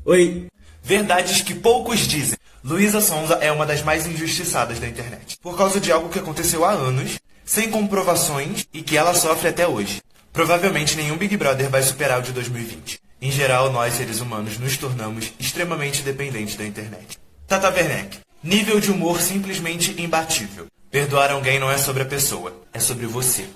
Oi. Verdades que poucos dizem. Luísa Sonza é uma das mais injustiçadas da internet, por causa de algo que aconteceu há anos, sem comprovações e que ela sofre até hoje. Provavelmente nenhum Big Brother vai superar o de 2020. Em geral, nós seres humanos nos tornamos extremamente dependentes da internet. Tata Werneck. Nível de humor simplesmente imbatível. Perdoar alguém não é sobre a pessoa, é sobre você.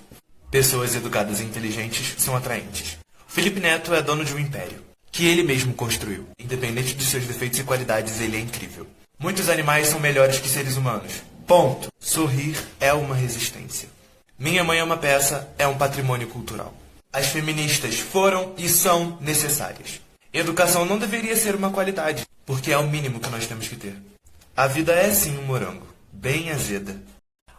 Pessoas educadas e inteligentes são atraentes. Felipe Neto é dono de um império, que ele mesmo construiu. Independente dos seus defeitos e qualidades, ele é incrível. Muitos animais são melhores que seres humanos. Ponto. Sorrir é uma resistência. Minha Mãe é uma Peça é um patrimônio cultural. As feministas foram e são necessárias. Educação não deveria ser uma qualidade, porque é o mínimo que nós temos que ter. A vida é sim um morango, bem azeda.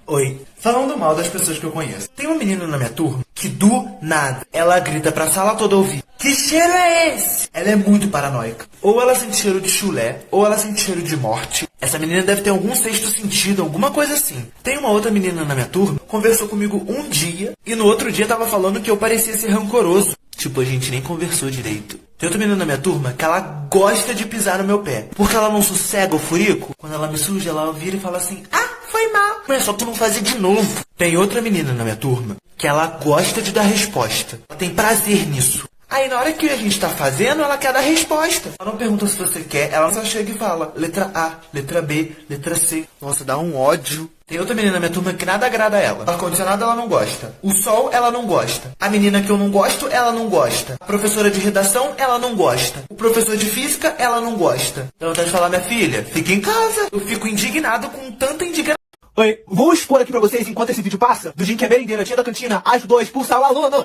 Oi. Falando mal das pessoas que eu conheço. Tem uma menina na minha turma que do nada ela grita pra sala toda ouvir: que cheiro é esse? Ela é muito paranoica. Ou ela sente cheiro de chulé, ou ela sente cheiro de morte. Essa menina deve ter algum sexto sentido, alguma coisa assim. Tem uma outra menina na minha turma, conversou comigo um dia e no outro dia tava falando que eu parecia ser rancoroso. Tipo, a gente nem conversou direito. Tem outra menina na minha turma que ela gosta de pisar no meu pé. Porque ela não sossega o furico. Quando ela me suja, ela vira e fala assim: ah, foi mal. Mas é só tu não fazer de novo. Tem outra menina na minha turma que ela gosta de dar resposta. Ela tem prazer nisso. Aí na hora que a gente tá fazendo, ela quer dar resposta. Ela não pergunta se você quer, ela só chega e fala letra A, letra B, letra C. Nossa, dá um ódio. Tem outra menina na minha turma que nada agrada a ela. O ar-condicionado ela não gosta. O sol ela não gosta. A menina que eu não gosto, ela não gosta. A professora de redação, ela não gosta. O professor de física, ela não gosta. Então eu tenho que falar: minha filha, fica em casa. Eu fico indignado com tanta indignação. Oi, vou expor aqui pra vocês, enquanto esse vídeo passa, do dia em que a merendeira, tia da cantina, ajudou a expulsar o aluno.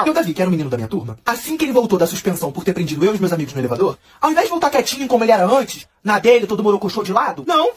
E o Davi, que era um menino da minha turma, assim que ele voltou da suspensão por ter prendido eu e os meus amigos no elevador, ao invés de voltar quietinho como ele era antes, na dele, todo mundo coxou de lado, não.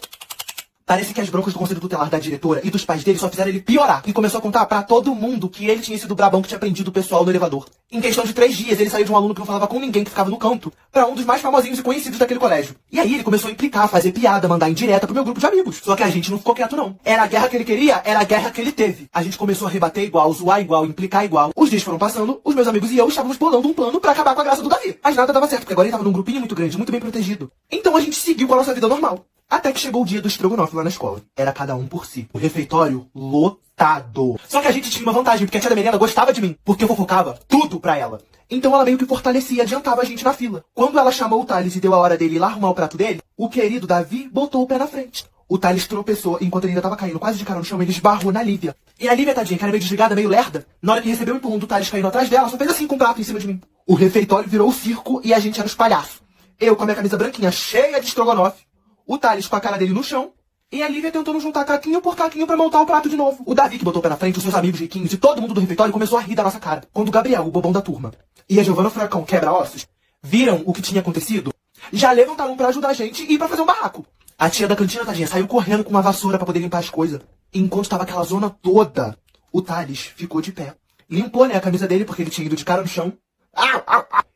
Parece que as broncas do conselho tutelar da diretora e dos pais dele só fizeram ele piorar. E começou a contar pra todo mundo que ele tinha sido o brabão que tinha prendido o pessoal no elevador. Em questão de 3 dias, ele saiu de um aluno que não falava com ninguém, que ficava no canto, pra um dos mais famosinhos e conhecidos daquele colégio. E aí ele começou a implicar, fazer piada, mandar indireta pro meu grupo de amigos. Só que a gente não ficou quieto não. Era a guerra que ele queria, era a guerra que ele teve. A gente começou a rebater igual, zoar igual, implicar igual. Os dias foram passando, os meus amigos e eu estávamos bolando um plano pra acabar com a graça do Davi. Mas nada dava certo, porque agora ele tava num grupinho muito grande, muito bem protegido. Então a gente seguiu com a nossa vida normal. Até que chegou o dia do estrogonofe lá na escola. Era cada um por si. O refeitório lotado. Só que a gente tinha uma vantagem, porque a tia da merenda gostava de mim. Porque eu fofocava tudo pra ela. Então ela meio que fortalecia e adiantava a gente na fila. Quando ela chamou o Thales e deu a hora dele ir lá arrumar o prato dele, o querido Davi botou o pé na frente. O Thales tropeçou, enquanto ele ainda tava caindo quase de cara no chão, ele esbarrou na Lívia. E a Lívia, tadinha, que era meio desligada, meio lerda, na hora que recebeu o empurrão do Thales caindo atrás dela, só fez assim com o prato em cima de mim. O refeitório virou o circo e a gente era os palhaços. Eu com a minha camisa branquinha cheia de estrogonofe, o Thales com a cara dele no chão, e a Lívia tentando juntar caquinho por caquinho pra montar o prato de novo. O Davi, que botou o pé na frente, os seus amigos riquinhos e todo mundo do refeitório começou a rir da nossa cara. Quando o Gabriel, o bobão da turma, e a Giovana Furacão quebra-ossos, viram o que tinha acontecido, já levantaram pra ajudar a gente e ir pra fazer um barraco. A tia da cantina, tadinha, saiu correndo com uma vassoura pra poder limpar as coisas. Enquanto tava aquela zona toda, o Thales ficou de pé. Limpou, né, a camisa dele, porque ele tinha ido de cara no chão.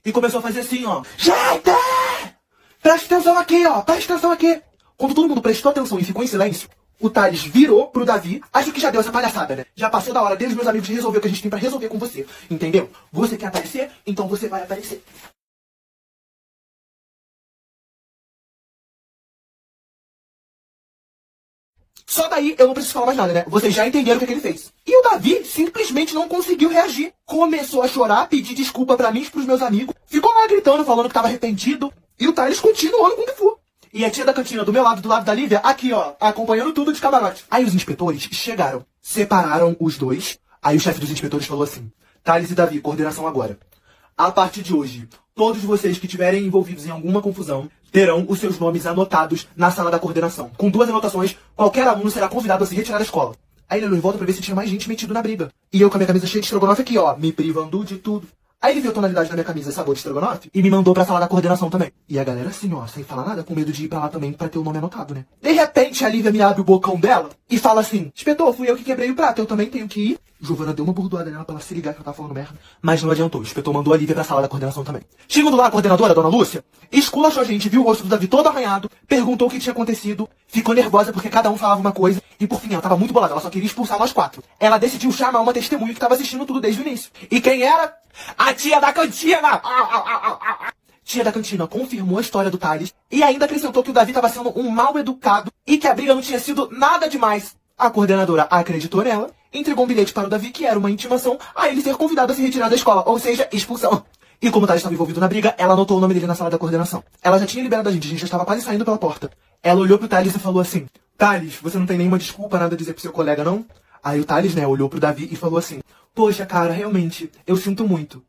E começou a fazer assim, ó. Gente! Presta atenção aqui, ó. Presta atenção aqui. Quando todo mundo prestou atenção e ficou em silêncio, o Thales virou pro Davi. Acho que já deu essa palhaçada, né? Já passou da hora deles, meus amigos, de resolver o que a gente tem pra resolver com você. Entendeu? Você quer aparecer? Então você vai aparecer. Só daí eu não preciso falar mais nada, né? Vocês já entenderam o que ele fez. E o Davi simplesmente não conseguiu reagir. Começou a chorar, pedir desculpa pra mim e pros meus amigos. Ficou lá gritando, falando que tava arrependido. E o Thales continuando com o que for. E a tia da cantina do meu lado, do lado da Lívia, aqui ó, acompanhando tudo de camarote. Aí os inspetores chegaram, separaram os dois. Aí o chefe dos inspetores falou assim: Thales e Davi, coordenação agora. A partir de hoje, todos vocês que estiverem envolvidos em alguma confusão terão os seus nomes anotados na sala da coordenação. Com 2 anotações, qualquer aluno será convidado a se retirar da escola. Aí ele olhou em volta pra ver se tinha mais gente metido na briga. E eu com a minha camisa cheia de estrogonofe aqui, ó, me privando de tudo. Aí ele viu a tonalidade da minha camisa, sabor de estrogonofe, e me mandou pra sala da coordenação também. E a galera assim, ó, sem falar nada, com medo de ir pra lá também pra ter o nome anotado, né? De repente, a Lívia me abre o bocão dela e fala assim: inspetor, fui eu que quebrei o prato, eu também tenho que ir. Giovana deu uma burdoada nela pra ela se ligar que eu tava falando merda. Mas não adiantou, o inspetor mandou a Lívia pra sala da coordenação também. Chegando lá, a coordenadora, a dona Lúcia, esculachou a gente, viu o rosto do Davi todo arranhado, perguntou o que tinha acontecido, ficou nervosa porque cada um falava uma coisa, e por fim, ela tava muito bolada, ela só queria expulsar nós 4. Ela decidiu chamar uma testemunha que tava assistindo tudo desde o início. E quem era? A tia da cantina! tia da cantina confirmou a história do Thales e ainda acrescentou que o Davi estava sendo um mal educado e que a briga não tinha sido nada demais. A coordenadora acreditou nela, entregou um bilhete para o Davi, que era uma intimação a ele ser convidado a se retirar da escola, ou seja, expulsão. E como o Thales estava envolvido na briga, ela anotou o nome dele na sala da coordenação. Ela já tinha liberado a gente já estava quase saindo pela porta. Ela olhou pro Thales e falou assim: Thales, você não tem nenhuma desculpa, nada a dizer pro seu colega, não? Aí o Thales, né, olhou pro Davi e falou assim: Poxa, cara, realmente, eu sinto muito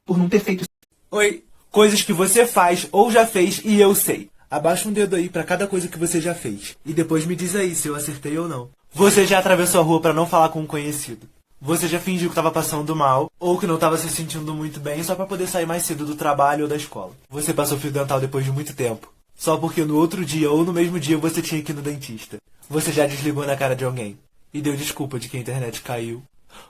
por não ter feito isso. Oi, coisas que você faz ou já fez e eu sei. Abaixa um dedo aí pra cada coisa que você já fez. E depois me diz aí se eu acertei ou não. Você já atravessou a rua pra não falar com um conhecido. Você já fingiu que tava passando mal ou que não tava se sentindo muito bem só pra poder sair mais cedo do trabalho ou da escola. Você passou fio dental depois de muito tempo. Só porque no outro dia ou no mesmo dia você tinha que ir no dentista. Você já desligou na cara de alguém e deu desculpa de que a internet caiu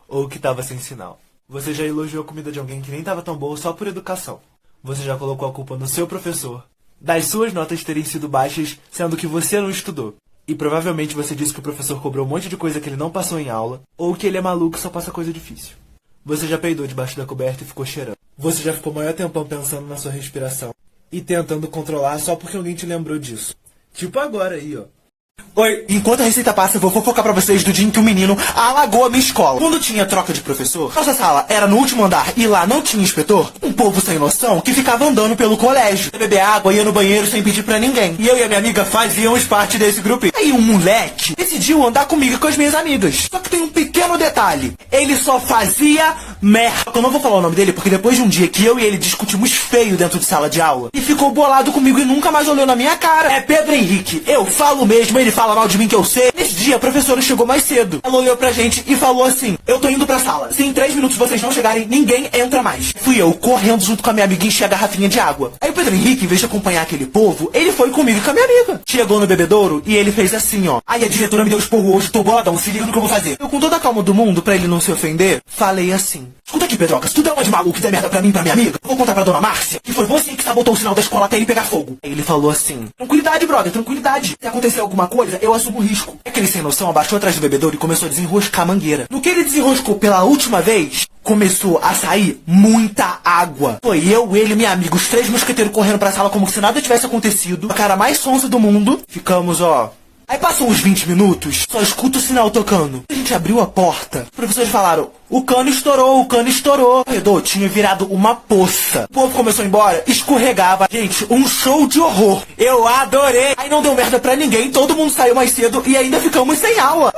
ou que tava sem sinal. Você já elogiou a comida de alguém que nem tava tão boa só por educação. Você já colocou a culpa no seu professor das suas notas terem sido baixas, sendo que você não estudou. E provavelmente você disse que o professor cobrou um monte de coisa que ele não passou em aula, ou que ele é maluco e só passa coisa difícil. Você já peidou debaixo da coberta e ficou cheirando. Você já ficou o maior tempão pensando na sua respiração e tentando controlar só porque alguém te lembrou disso. Tipo agora aí, ó. Oi, enquanto a receita passa, eu vou fofocar pra vocês do dia em que um menino alagou a minha escola. Quando tinha troca de professor, nossa sala era no último andar e lá não tinha inspetor. Um povo sem noção que ficava andando pelo colégio. Beber água, ia no banheiro sem pedir pra ninguém. E eu e a minha amiga fazíamos parte desse grupo. Aí um moleque decidiu andar comigo e com as minhas amigas. Só que tem um pequeno detalhe. Ele só fazia merda. Eu não vou falar o nome dele porque depois de um dia que eu e ele discutimos feio dentro de sala de aula, e ficou bolado comigo e nunca mais olhou na minha cara. É Pedro Henrique. Eu falo mesmo, ele fala mal de mim que eu sei. Nesse dia a professora chegou mais cedo. Ela olhou pra gente e falou assim: eu tô indo pra sala. Se em 3 minutos vocês não chegarem, ninguém entra mais. Fui eu correndo junto com a minha amiga encher a garrafinha de água. Aí o Pedro Henrique, em vez de acompanhar aquele povo, ele foi comigo e com a minha amiga. Chegou no bebedouro e ele fez assim, ó: aí a diretora me deu esporro hoje, tô boladão, se liga no que eu vou fazer. Eu, com toda a calma do mundo, pra ele não se ofender, falei assim: escuta aqui, Pedroca, se tu der uma de maluco e der merda pra mim e pra minha amiga, eu vou contar pra dona Márcia que foi você que sabotou o sinal da escola até ele pegar fogo. Aí ele falou assim: tranquilidade, brother, tranquilidade. Se acontecer alguma coisa, eu assumo o risco. Aquele sem noção abaixou atrás do bebedouro e começou a desenroscar a mangueira. No que ele desenroscou pela última vez, começou a sair muita água. Foi eu, ele e minha amiga, os 3 mosqueteiros correndo pra sala como se nada tivesse acontecido. A cara mais sonsa do mundo. Ficamos, ó. Aí passou uns 20 minutos, só escuto o sinal tocando. A gente abriu a porta. Os professores falaram: o cano estourou, o cano estourou. O corredor tinha virado uma poça. O povo começou a ir embora, escorregava. Gente, um show de horror. Eu adorei. Aí não deu merda pra ninguém, todo mundo saiu mais cedo e ainda ficamos sem aula.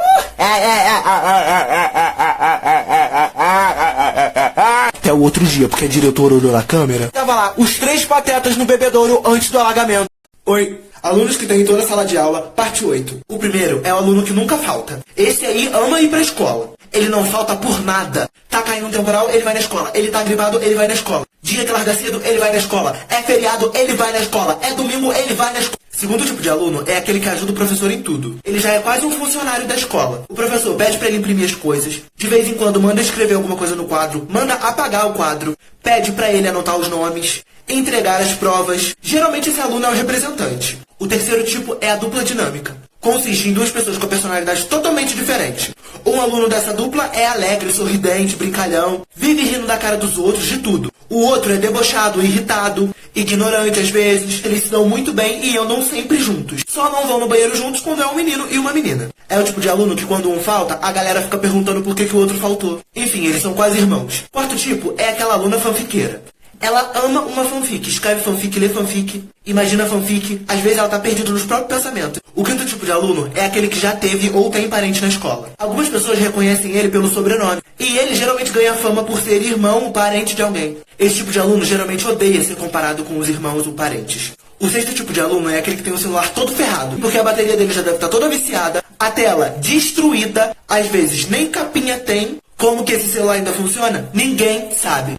Até o outro dia, porque a diretora olhou na câmera. Tava lá, os 3 patetas no bebedouro antes do alagamento. Oi. Alunos que tem em toda a sala de aula, parte 8. O primeiro é o aluno que nunca falta. Esse aí ama ir pra escola. Ele não falta por nada. Tá caindo um temporal, ele vai na escola. Ele tá gripado, ele vai na escola. Dia que larga cedo, ele vai na escola. É feriado, ele vai na escola. É domingo, ele vai na escola. Segundo tipo de aluno é aquele que ajuda o professor em tudo. Ele já é quase um funcionário da escola. O professor pede pra ele imprimir as coisas. De vez em quando manda escrever alguma coisa no quadro. Manda apagar o quadro. Pede pra ele anotar os nomes. Entregar as provas. Geralmente esse aluno é o representante. O terceiro tipo é a dupla dinâmica. Consiste em 2 pessoas com personalidades totalmente diferentes. Um aluno dessa dupla é alegre, sorridente, brincalhão, vive rindo da cara dos outros, de tudo. O outro é debochado, irritado, ignorante às vezes. Eles se dão muito bem e andam sempre juntos. Só não vão no banheiro juntos quando é um menino e uma menina. É o tipo de aluno que quando um falta, a galera fica perguntando por que o outro faltou. Enfim, eles são quase irmãos. Quarto tipo é aquela aluna fanfiqueira. Ela ama uma fanfic, escreve fanfic, lê fanfic, imagina fanfic, às vezes ela tá perdida nos próprios pensamentos. O quinto tipo de aluno é aquele que já teve ou tem parente na escola. Algumas pessoas reconhecem ele pelo sobrenome, e ele geralmente ganha fama por ser irmão ou parente de alguém. Esse tipo de aluno geralmente odeia ser comparado com os irmãos ou parentes. O sexto tipo de aluno é aquele que tem o celular todo ferrado, porque a bateria dele já deve estar toda viciada, a tela destruída, às vezes nem capinha tem. Como que esse celular ainda funciona? Ninguém sabe.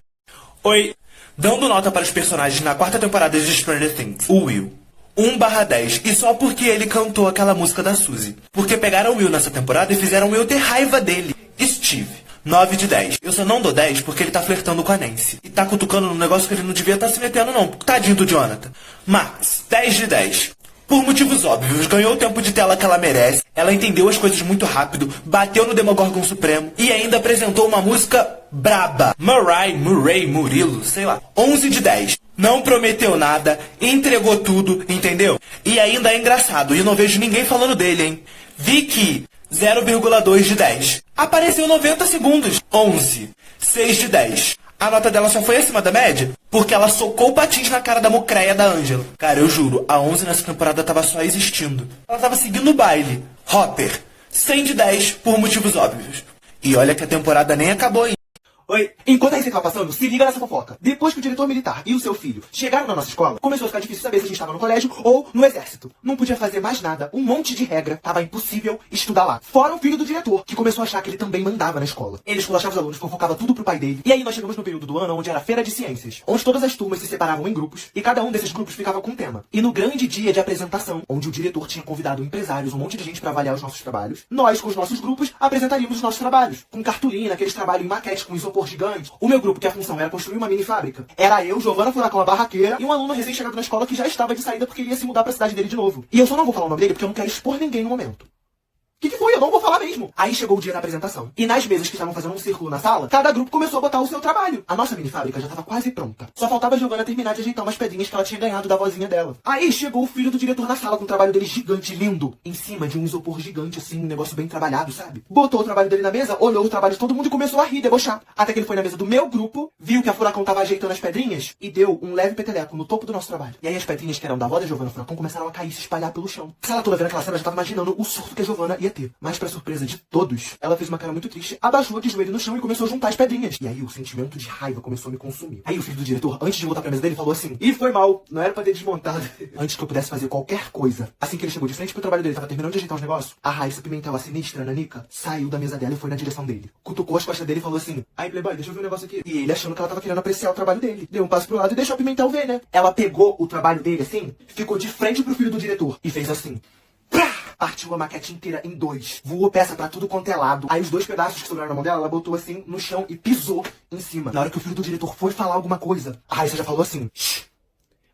Oi. Dando nota para os personagens na 4ª temporada de Stranger Things, o Will. 1/10, e só porque ele cantou aquela música da Suzy. Porque pegaram o Will nessa temporada e fizeram o Will ter raiva dele. Steve. 9/10. Eu só não dou 10 porque ele tá flertando com a Nancy. E tá cutucando num negócio que ele não devia estar se metendo não. Tadinho do Jonathan. Max. 10/10. Por motivos óbvios, ganhou o tempo de tela que ela merece, ela entendeu as coisas muito rápido, bateu no Demogorgon Supremo e ainda apresentou uma música braba. Murray, Murilo, sei lá. 11/10. não prometeu nada, entregou tudo, entendeu? E ainda é engraçado, e eu não vejo ninguém falando dele, hein? Vicky, 0,2 de 10. Apareceu 90 segundos. 11. 6 de 10. A nota dela só foi acima da média porque ela socou patins na cara da mocreia da Ângela. Cara, eu juro, a 11 nessa temporada tava só existindo. Ela tava seguindo o baile. Hopper, 100 de 10 por motivos óbvios. E olha que a temporada nem acabou ainda. Oi, enquanto a receita tava passando, se liga nessa fofoca. Depois que o diretor militar e o seu filho chegaram na nossa escola, começou a ficar difícil saber se a gente estava no colégio ou no exército. Não podia fazer mais nada, um monte de regra, tava impossível estudar lá. Fora o filho do diretor, que começou a achar que ele também mandava na escola. Ele esculachava os alunos, fofocava tudo pro pai dele. E aí nós chegamos no período do ano onde era feira de ciências, onde todas as turmas se separavam em grupos e cada um desses grupos ficava com um tema. E no grande dia de apresentação, onde o diretor tinha convidado empresários, um monte de gente pra avaliar os nossos trabalhos, nós, com os nossos grupos, apresentaríamos os nossos trabalhos. Com cartolina, aqueles trabalhos em maquete com isopor gigante. O meu grupo, que a função era construir uma mini fábrica, era eu, Giovana Furacão, a barraqueira, e um aluno recém-chegado na escola que já estava de saída porque ele ia se mudar pra cidade dele de novo. E eu só não vou falar o nome dele porque eu não quero expor ninguém no momento. O que foi? Eu não vou falar mesmo. Aí chegou o dia da apresentação. E nas mesas que estavam fazendo um círculo na sala, cada grupo começou a botar o seu trabalho. A nossa mini fábrica já estava quase pronta. Só faltava a Giovana terminar de ajeitar umas pedrinhas que ela tinha ganhado da vozinha dela. Aí chegou o filho do diretor na sala com o trabalho dele gigante, lindo. Em cima de um isopor gigante, assim, um negócio bem trabalhado, sabe? Botou o trabalho dele na mesa, olhou o trabalho de todo mundo e começou a rir, debochar. Até que ele foi na mesa do meu grupo, viu que a Furacão tava ajeitando as pedrinhas e deu um leve peteleco no topo do nosso trabalho. E aí as pedrinhas que eram da avó da Giovana Furacão começaram a cair e se espalhar pelo chão. A sala toda vendo aquela cena já tava imaginando o surto que a Giovana ia ter. Mas pra surpresa de todos, ela fez uma cara muito triste, abaixou de joelho no chão e começou a juntar as pedrinhas. E aí o sentimento de raiva começou a me consumir. Aí o filho do diretor, antes de voltar pra mesa dele, falou assim: "Ih, foi mal, não era pra ter desmontado." Antes que eu pudesse fazer qualquer coisa, assim que ele chegou de frente pro trabalho dele, tava terminando de ajeitar os negócios, a Raíssa Pimentel, a sinistra, a Nanica, saiu da mesa dela e foi na direção dele. Cutucou as costas dele e falou assim: "Aí, Playboy, deixa eu ver um negócio aqui." E ele, achando que ela tava querendo apreciar o trabalho dele, deu um passo pro lado e deixou a Pimentel ver, né? Ela pegou o trabalho dele assim, ficou de frente pro filho do diretor e fez assim. Partiu a maquete inteira em dois. Voou peça pra tudo quanto é lado. Aí os dois pedaços que sobraram na mão dela, ela botou assim no chão e pisou em cima. Na hora que o filho do diretor foi falar alguma coisa, a Raíssa já falou assim: "Shh,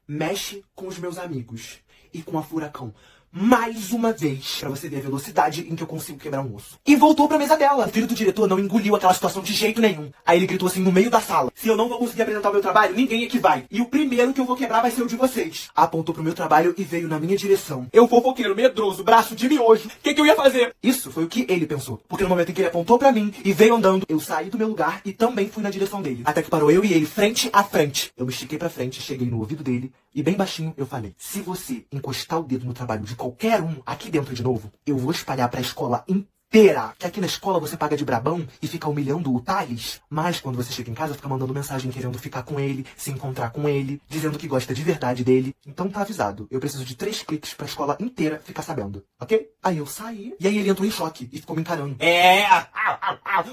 mexe com os meus amigos e com a Furacão mais uma vez, pra você ver a velocidade em que eu consigo quebrar um osso." E voltou pra mesa dela. O filho do diretor não engoliu aquela situação de jeito nenhum. Aí ele gritou assim no meio da sala: "Se eu não vou conseguir apresentar o meu trabalho, ninguém aqui vai. E o primeiro que eu vou quebrar vai ser o de vocês." Apontou pro meu trabalho e veio na minha direção. Eu, fofoqueiro, medroso, braço de miojo, o que eu ia fazer? Isso foi o que ele pensou. Porque no momento em que ele apontou pra mim e veio andando, eu saí do meu lugar e também fui na direção dele. Até que parou eu e ele frente a frente. Eu me estiquei pra frente, cheguei no ouvido dele e bem baixinho eu falei: "Se você encostar o dedo no trabalho de qualquer um aqui dentro de novo, eu vou espalhar pra escola inteira que aqui na escola você paga de brabão e fica humilhando o Thales, mas quando você chega em casa fica mandando mensagem querendo ficar com ele, se encontrar com ele, dizendo que gosta de verdade dele. Então tá avisado, eu preciso de 3 cliques pra escola inteira ficar sabendo, ok?" Aí eu saí, e aí ele entrou em choque e ficou me encarando.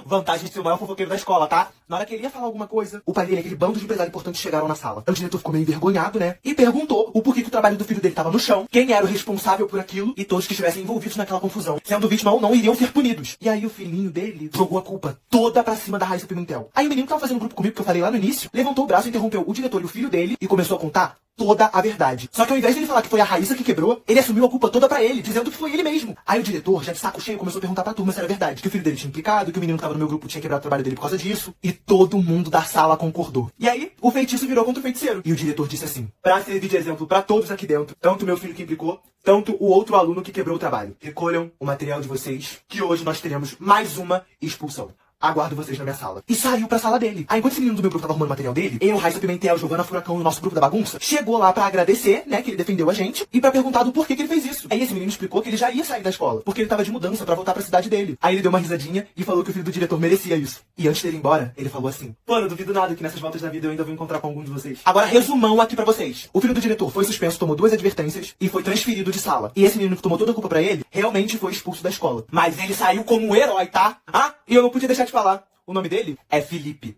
Vantagem de ser o maior fofoqueiro da escola, tá? Na hora que ele ia falar alguma coisa, o pai dele e aquele bando de empresários importantes chegaram na sala. O diretor ficou meio envergonhado, né? E perguntou o porquê que o trabalho do filho dele tava no chão, quem era o responsável por aquilo, e todos que estivessem envolvidos naquela confusão, sendo vítima ou não, iriam ser punidos. E aí o filhinho dele jogou a culpa toda pra cima da Raíssa Pimentel. Aí o menino que tava fazendo grupo comigo, que eu falei lá no início, levantou o braço, interrompeu o diretor e o filho dele e começou a contar toda a verdade. Só que ao invés de ele falar que foi a Raíssa que quebrou, ele assumiu a culpa toda pra ele, dizendo que foi ele mesmo. Aí o diretor, já de saco cheio, começou a perguntar pra turma se era verdade, que o filho dele tinha implicado, que o menino que tava no meu grupo tinha quebrado o trabalho dele por causa disso, e todo mundo da sala concordou. E aí, o feitiço virou contra o feiticeiro. E o diretor disse assim: "Pra servir de exemplo pra todos aqui dentro, tanto meu filho que implicou, tanto o outro aluno que quebrou o trabalho, recolham o material de vocês, que hoje nós teremos mais uma expulsão. Aguardo vocês na minha sala." E saiu pra sala dele. Aí enquanto esse menino do meu grupo tava arrumando o material dele, eu, Raíssa Pimentel, Giovana Furacão e o nosso grupo da bagunça, chegou lá pra agradecer, né, que ele defendeu a gente, e pra perguntar do porquê que ele fez isso. Aí esse menino explicou que ele já ia sair da escola, porque ele tava de mudança pra voltar pra cidade dele. Aí ele deu uma risadinha e falou que o filho do diretor merecia isso. E antes dele ir embora, ele falou assim: "Pô, não duvido nada que nessas voltas da vida eu ainda vou encontrar com algum de vocês." Agora, resumão aqui pra vocês. O filho do diretor foi suspenso, tomou 2 advertências e foi transferido de sala. E esse menino que tomou toda a culpa pra ele, realmente foi expulso da escola. Mas ele saiu como um herói, tá? E eu não podia deixar de falar. O nome dele é Felipe.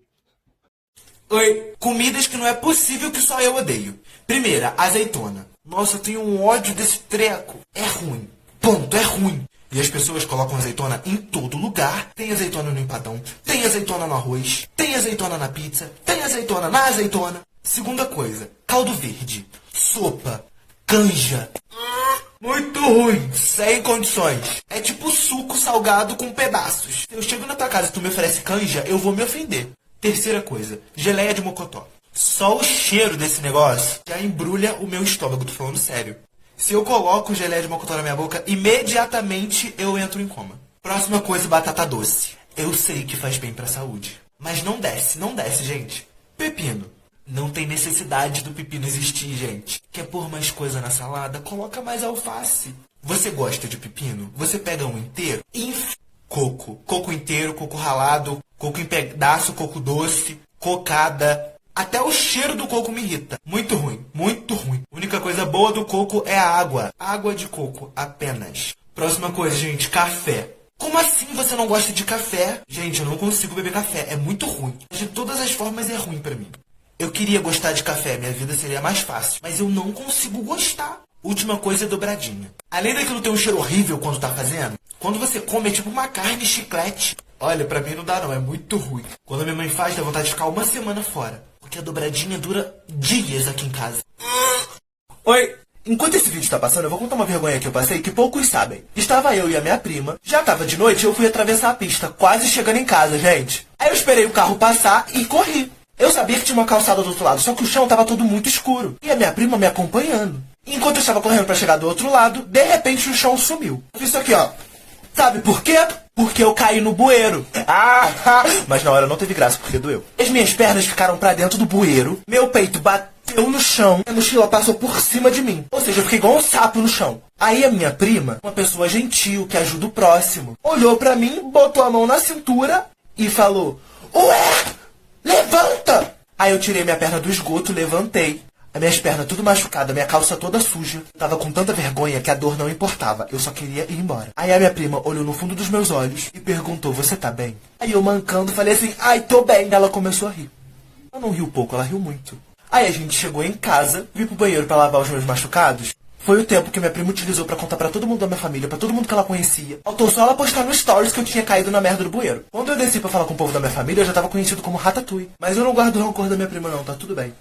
Oi, comidas que não é possível que só eu odeio. Primeira, azeitona. Nossa, eu tenho um ódio desse treco. É ruim. Ponto, é ruim. E as pessoas colocam azeitona em todo lugar. Tem azeitona no empadão, tem azeitona no arroz, tem azeitona na pizza, tem azeitona na azeitona. Segunda coisa, caldo verde, sopa, canja. Muito ruim, sem condições. É tipo suco salgado com pedaços. Se eu chego na tua casa e tu me oferece canja, eu vou me ofender. Terceira coisa, geleia de mocotó. Só o cheiro desse negócio já embrulha o meu estômago, tô falando sério. Se eu coloco geleia de mocotó na minha boca, imediatamente eu entro em coma. Próxima coisa, batata doce. Eu sei que faz bem pra saúde. Mas não desce, gente. Pepino. Não tem necessidade do pepino existir, gente. Quer pôr mais coisa na salada? Coloca mais alface. Você gosta de pepino? Você pega um inteiro e coco. Coco inteiro, coco ralado, coco em pedaço, coco doce, cocada. Até o cheiro do coco me irrita. Muito ruim, muito ruim. A única coisa boa do coco é a água. Água de coco, apenas. Próxima coisa, gente, café. Como assim você não gosta de café? Gente, eu não consigo beber café, é muito ruim. De todas as formas é ruim pra mim. Eu queria gostar de café, minha vida seria mais fácil. Mas eu não consigo gostar. Última coisa é dobradinha. Além daquilo ter um cheiro horrível quando tá fazendo, quando você come é tipo uma carne chiclete. Olha, pra mim não dá não, é muito ruim. Quando a minha mãe faz, dá vontade de ficar uma semana fora. Porque a dobradinha dura dias aqui em casa. Oi! Enquanto esse vídeo tá passando, eu vou contar uma vergonha que eu passei que poucos sabem. Estava eu e a minha prima, já tava de noite e eu fui atravessar a pista, quase chegando em casa, gente. Aí eu esperei o carro passar e corri. Eu sabia que tinha uma calçada do outro lado, só que o chão tava todo muito escuro. E a minha prima me acompanhando. Enquanto eu estava correndo pra chegar do outro lado, de repente o chão sumiu. Eu fiz isso aqui, ó. Sabe por quê? Porque eu caí no bueiro. Mas na hora não teve graça, porque doeu. As minhas pernas ficaram pra dentro do bueiro, meu peito bateu no chão, a mochila passou por cima de mim. Ou seja, eu fiquei igual um sapo no chão. Aí a minha prima, uma pessoa gentil, que ajuda o próximo, olhou pra mim, botou a mão na cintura e falou: ué, levanta! Aí eu tirei minha perna do esgoto, levantei. As minhas pernas tudo machucadas, minha calça toda suja. Tava com tanta vergonha que a dor não importava. Eu só queria ir embora. Aí a minha prima olhou no fundo dos meus olhos e perguntou: você tá bem? Aí eu mancando falei assim: ai, tô bem. Ela começou a rir. Ela não riu pouco, ela riu muito. Aí a gente chegou em casa, vi pro banheiro pra lavar os meus machucados. Foi o tempo que minha prima utilizou pra contar pra todo mundo da minha família, pra todo mundo que ela conhecia. Faltou só ela postar no stories que eu tinha caído na merda do bueiro. Quando eu desci pra falar com o povo da minha família, eu já tava conhecido como Ratatouille. Mas eu não guardo rancor da minha prima não, tá tudo bem.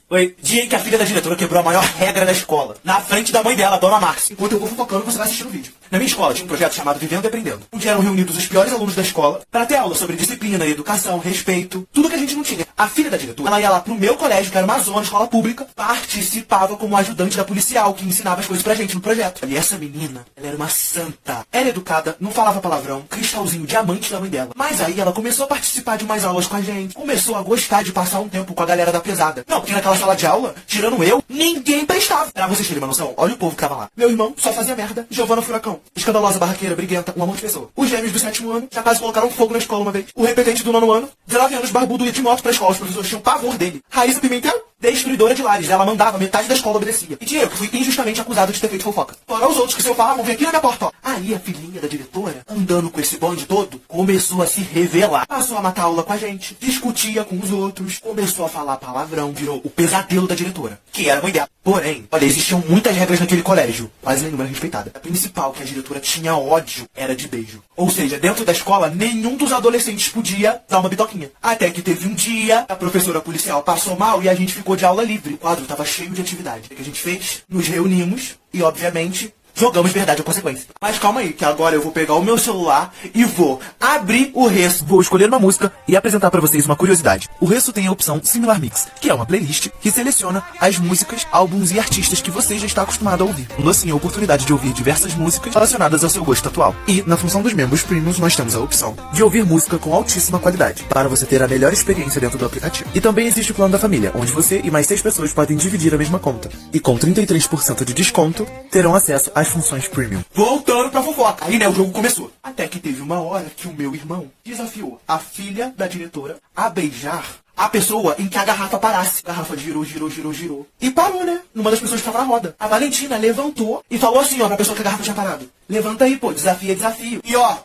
Oi, dia em que a filha da diretora quebrou a maior regra da escola, na frente da mãe dela, a dona Márcia. Enquanto eu vou fofocando, você vai assistir o vídeo. Na minha escola tinha um projeto chamado Vivendo e Aprendendo, onde eram reunidos os piores alunos da escola para ter aula sobre disciplina, educação, respeito, tudo que a gente não tinha. A filha da diretora, ela ia lá pro meu colégio, que era uma zona, escola pública, participava como ajudante da policial, que ensinava as coisas pra gente no projeto. E essa menina, ela era uma santa. Era educada, não falava palavrão, cristalzinho, diamante da mãe dela. Mas aí ela começou a participar de umas aulas com a gente, começou a gostar de passar um tempo com a galera da pesada. Não, porque naquela sala de aula, tirando eu, ninguém prestava. Pra vocês terem uma noção, olha o povo que tava lá. Meu irmão só fazia merda. Giovana Furacão, escandalosa, barraqueira, briguenta, um amor de pessoa. Os gêmeos do 7º ano já quase colocaram fogo na escola uma vez. O repetente do 9º ano, 19 anos, barbudo, ia de moto pra escola. Os professores tinham pavor dele. Raíssa Pimentel, destruidora de lares. Ela mandava, metade da escola obedecia. E tinha eu, que fui injustamente acusado de ter feito fofoca. Fora os outros que se eu falar, vão vir aqui na minha porta, ó. Aí a filhinha da diretora, andando com esse bonde todo, começou a se revelar. Passou a matar aula com a gente, discutia com os outros, começou a falar palavrão, virou o pesadelo da diretora, que era a mãe dela. Porém, olha, existiam muitas regras naquele colégio, quase nenhuma era respeitada. A principal, que a diretora tinha ódio, era de beijo. Ou seja, dentro da escola, nenhum dos adolescentes podia dar uma bitoquinha. Até que teve um dia, a professora policial passou mal e a gente ficou de aula livre. O quadro estava cheio de atividade. O que a gente fez? Nos reunimos e, obviamente, jogamos verdade ou consequência. Mas calma aí, que agora eu vou pegar o meu celular e vou abrir o Resso. Vou escolher uma música e apresentar pra vocês uma curiosidade. O Resso tem a opção Similar Mix, que é uma playlist que seleciona as músicas, álbuns e artistas que você já está acostumado a ouvir, dando assim a oportunidade de ouvir diversas músicas relacionadas ao seu gosto atual. E, na função dos membros premiums, nós temos a opção de ouvir música com altíssima qualidade, para você ter a melhor experiência dentro do aplicativo. E também existe o plano da família, onde você e mais 6 pessoas podem dividir a mesma conta. E com 33% de desconto, terão acesso às funções premium. Voltando pra fofoca. Aí, né, o jogo começou. Até que teve uma hora que o meu irmão desafiou a filha da diretora a beijar a pessoa em que a garrafa parasse. A garrafa girou, girou, girou, girou. E parou, né? Numa das pessoas que estava na roda. A Valentina levantou e falou assim, ó, pra pessoa que a garrafa tinha parado: levanta aí, pô, desafio é desafio. E ó,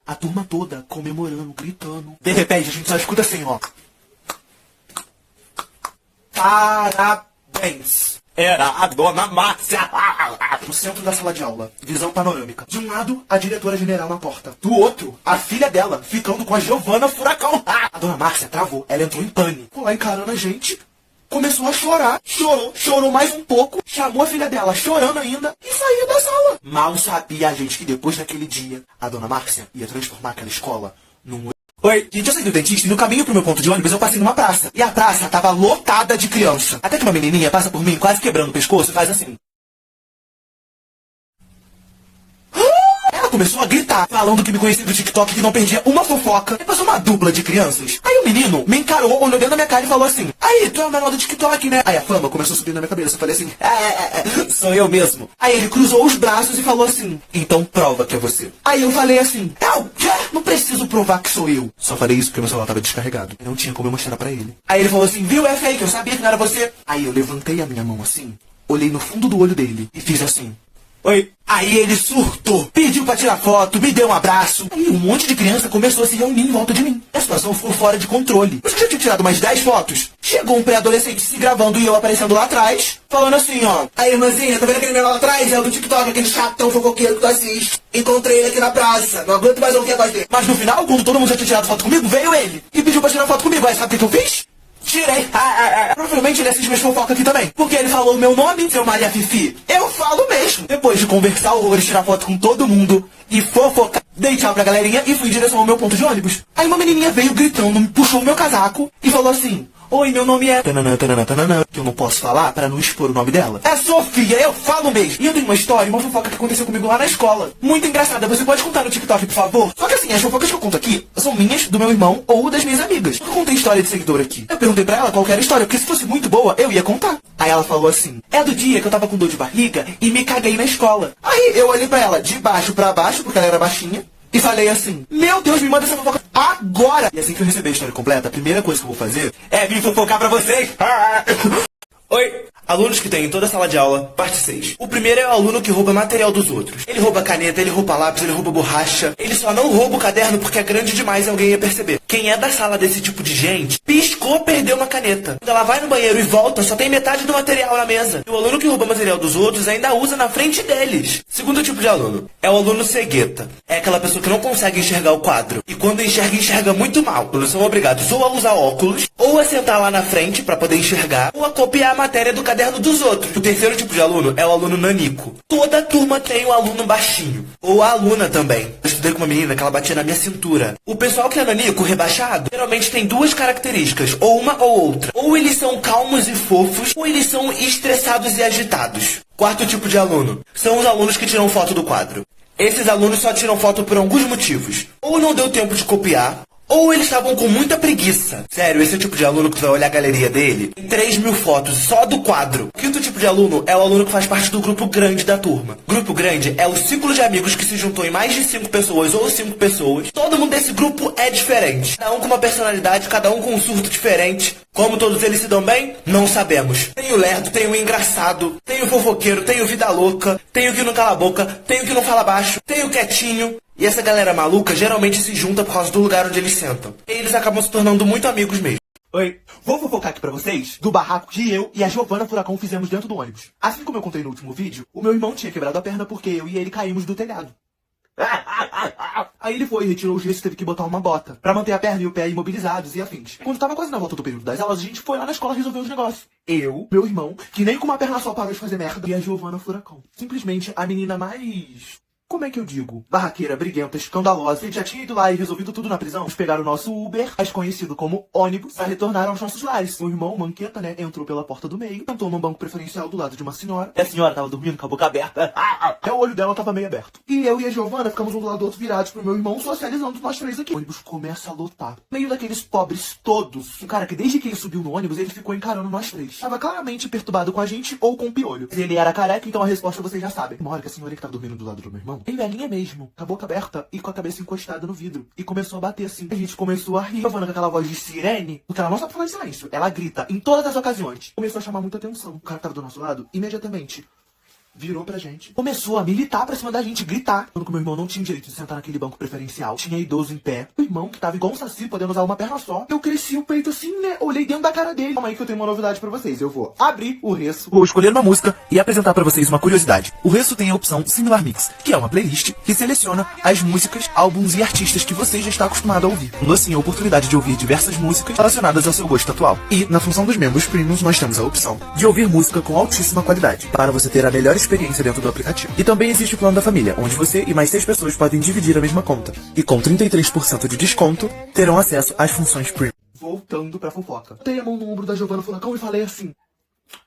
a turma toda comemorando, gritando. De repente, a gente só escuta assim, ó: parabéns. Era a dona Márcia. No centro da sala de aula, visão panorâmica. De um lado, a diretora-geral na porta. Do outro, a filha dela, ficando com a Giovana Furacão. A dona Márcia travou, ela entrou em pânico. Ficou lá encarando a gente, começou a chorar. Chorou mais um pouco, chamou a filha dela, chorando ainda, e saiu da sala. Mal sabia a gente que depois daquele dia, a dona Márcia ia transformar aquela escola num Oi, gente, eu saí do dentista e no caminho pro meu ponto de ônibus eu passei numa praça. E a praça tava lotada de criança. Até que uma menininha passa por mim quase quebrando o pescoço e faz assim. Ela começou a gritar, falando que me conhecia do TikTok, que não perdia uma fofoca. E passou uma dupla de crianças. Aí o menino me encarou, olhou dentro da minha cara e falou assim: aí, tu é o menor do TikTok, né? Aí a fama começou a subir na minha cabeça. Eu falei assim: sou eu mesmo. Aí ele cruzou os braços e falou assim: então prova que é você. Aí eu falei assim: não preciso provar que sou eu. Só falei isso porque meu celular tava descarregado. Não tinha como eu mostrar pra ele. Aí ele falou assim: viu, é fake, eu sabia que não era você. Aí eu levantei a minha mão assim, olhei no fundo do olho dele e fiz assim: oi. Aí ele surtou, pediu pra tirar foto, me deu um abraço. Aí um monte de criança começou a se reunir em volta de mim. A situação ficou fora de controle. Eu já tinha tirado umas 10 fotos. Chegou um pré-adolescente se gravando e eu aparecendo lá atrás, falando assim, ó: aí, irmãzinha, tá vendo aquele menor lá atrás? É o do TikTok, aquele chatão fofoqueiro que tu assiste. Encontrei ele aqui na praça, não aguento mais ouvir a voz dele. Mas no final, quando todo mundo já tinha tirado foto comigo, veio ele e pediu pra tirar foto comigo. Aí sabe o que eu fiz? Tirei. Provavelmente ele assiste minhas fofocas aqui também. Porque ele falou o meu nome, seu Maria Fifi. Eu falo mesmo. Depois de conversar horrores, tirar foto com todo mundo e fofocar, dei tchau pra galerinha e fui em direção ao meu ponto de ônibus. Aí uma menininha veio gritando, puxou o meu casaco e falou assim: oi, meu nome é... tananã, tananã, tananã, que eu não posso falar pra não expor o nome dela. É Sofia, eu falo mesmo. E eu tenho uma história, uma fofoca que aconteceu comigo lá na escola. Muito engraçada, você pode contar no TikTok, por favor? Só que assim, as fofocas que eu conto aqui são minhas, do meu irmão ou das minhas amigas. Eu contei história de seguidor aqui. Eu perguntei pra ela qual que era a história, porque se fosse muito boa, eu ia contar. Aí ela falou assim: é do dia que eu tava com dor de barriga e me caguei na escola. Aí eu olhei pra ela de baixo pra baixo, porque ela era baixinha, e falei assim: meu Deus, me manda essa fofoca agora! E assim que eu receber a história completa, a primeira coisa que eu vou fazer é vir fofocar pra vocês. Oi, alunos que tem em toda a sala de aula, parte 6. O primeiro é o aluno que rouba material dos outros. Ele rouba caneta, ele rouba lápis, ele rouba borracha. Ele só não rouba o caderno porque é grande demais e alguém ia perceber. Quem é da sala desse tipo de gente, piscou, perdeu uma caneta. Quando ela vai no banheiro e volta, só tem metade do material na mesa. E o aluno que rouba material dos outros ainda usa na frente deles. Segundo tipo de aluno é o aluno cegueta. É aquela pessoa que não consegue enxergar o quadro. E quando enxerga, enxerga muito mal. Eles são obrigados ou a usar óculos, ou a sentar lá na frente pra poder enxergar, ou a copiar a matéria do caderno dos outros. O terceiro tipo de aluno é o aluno nanico. Toda turma tem o aluno baixinho. Ou a aluna também. Eu estudei com uma menina que ela batia na minha cintura. O pessoal que é nanico, rebaixado, geralmente tem duas características, ou uma ou outra. Ou eles são calmos e fofos, ou eles são estressados e agitados. Quarto tipo de aluno são os alunos que tiram foto do quadro. Esses alunos só tiram foto por alguns motivos. Ou não deu tempo de copiar, ou eles estavam com muita preguiça. Sério, esse é o tipo de aluno que tu vai olhar a galeria dele. Tem 3.000 fotos só do quadro. O quinto tipo de aluno é o aluno que faz parte do grupo grande da turma. Grupo grande é o ciclo de amigos que se juntou em mais de 5 pessoas ou 5 pessoas. Todo mundo desse grupo é diferente. Cada um com uma personalidade, cada um com um surto diferente. Como todos eles se dão bem? Não sabemos. Tem o lerdo, tem o engraçado, tem o fofoqueiro, tem o vida louca, tem o que não cala a boca, tem o que não fala baixo, tem o quietinho. E essa galera maluca geralmente se junta por causa do lugar onde eles sentam. E eles acabam se tornando muito amigos mesmo. Oi, vou fofocar aqui pra vocês do barraco que eu e a Giovana Furacão fizemos dentro do ônibus. Assim como eu contei no último vídeo, o meu irmão tinha quebrado a perna porque eu e ele caímos do telhado. Aí ele foi, retirou o gesso e teve que botar uma bota pra manter a perna e o pé imobilizados e afins. Quando tava quase na volta do período das aulas, a gente foi lá na escola resolver os negócios. Eu, meu irmão, que nem com uma perna só parou de fazer merda, e a Giovana Furacão. Simplesmente a menina mais... como é que eu digo? Barraqueira, briguenta, escandalosa. A gente já tinha ido lá e resolvido tudo na prisão. Vamos pegar o nosso Uber, mais conhecido como ônibus, para retornar aos nossos lares. O irmão, Manqueta, né, entrou pela porta do meio, sentou num banco preferencial do lado de uma senhora. E a senhora tava dormindo com a boca aberta. Até o olho dela tava meio aberto. E eu e a Giovana ficamos um do lado do outro virados pro meu irmão, socializando nós três aqui. O ônibus começa a lotar. Meio daqueles pobres todos. Um cara que desde que ele subiu no ônibus, ele ficou encarando nós três. Tava claramente perturbado com a gente ou com o piolho. Ele era careca, então a resposta vocês já sabem. Uma hora que a senhora que tava dormindo do lado do meu irmão, bem velhinha mesmo, com a boca aberta e com a cabeça encostada no vidro. E começou a bater assim. A gente começou a rir. Giovana com aquela voz de sirene, porque ela não sabe falar em silêncio. Ela grita em todas as ocasiões. Começou a chamar muita atenção. O cara que tava do nosso lado, imediatamente virou pra gente. Começou a militar pra cima da gente, gritar. Quando o meu irmão não tinha direito de sentar naquele banco preferencial. Tinha idoso em pé. O irmão, que tava igual um saci, podendo usar uma perna só. Eu cresci o peito assim, né? Olhei dentro da cara dele. Calma aí que eu tenho uma novidade pra vocês. Eu vou abrir o Resso, vou escolher uma música e apresentar pra vocês uma curiosidade. O Resso tem a opção Similar Mix, que é uma playlist que seleciona as músicas, álbuns e artistas que você já está acostumado a ouvir, dando assim a oportunidade de ouvir diversas músicas relacionadas ao seu gosto atual. E, na função dos membros premiums, nós temos a opção de ouvir música com altíssima qualidade, para você ter a melhor experiência experiência dentro do aplicativo. E também existe o plano da família, onde você e mais 6 pessoas podem dividir a mesma conta. E com 33% de desconto, terão acesso às funções premium. Voltando pra fofoca. Botei a mão no ombro da Giovanna Furacão e falei assim: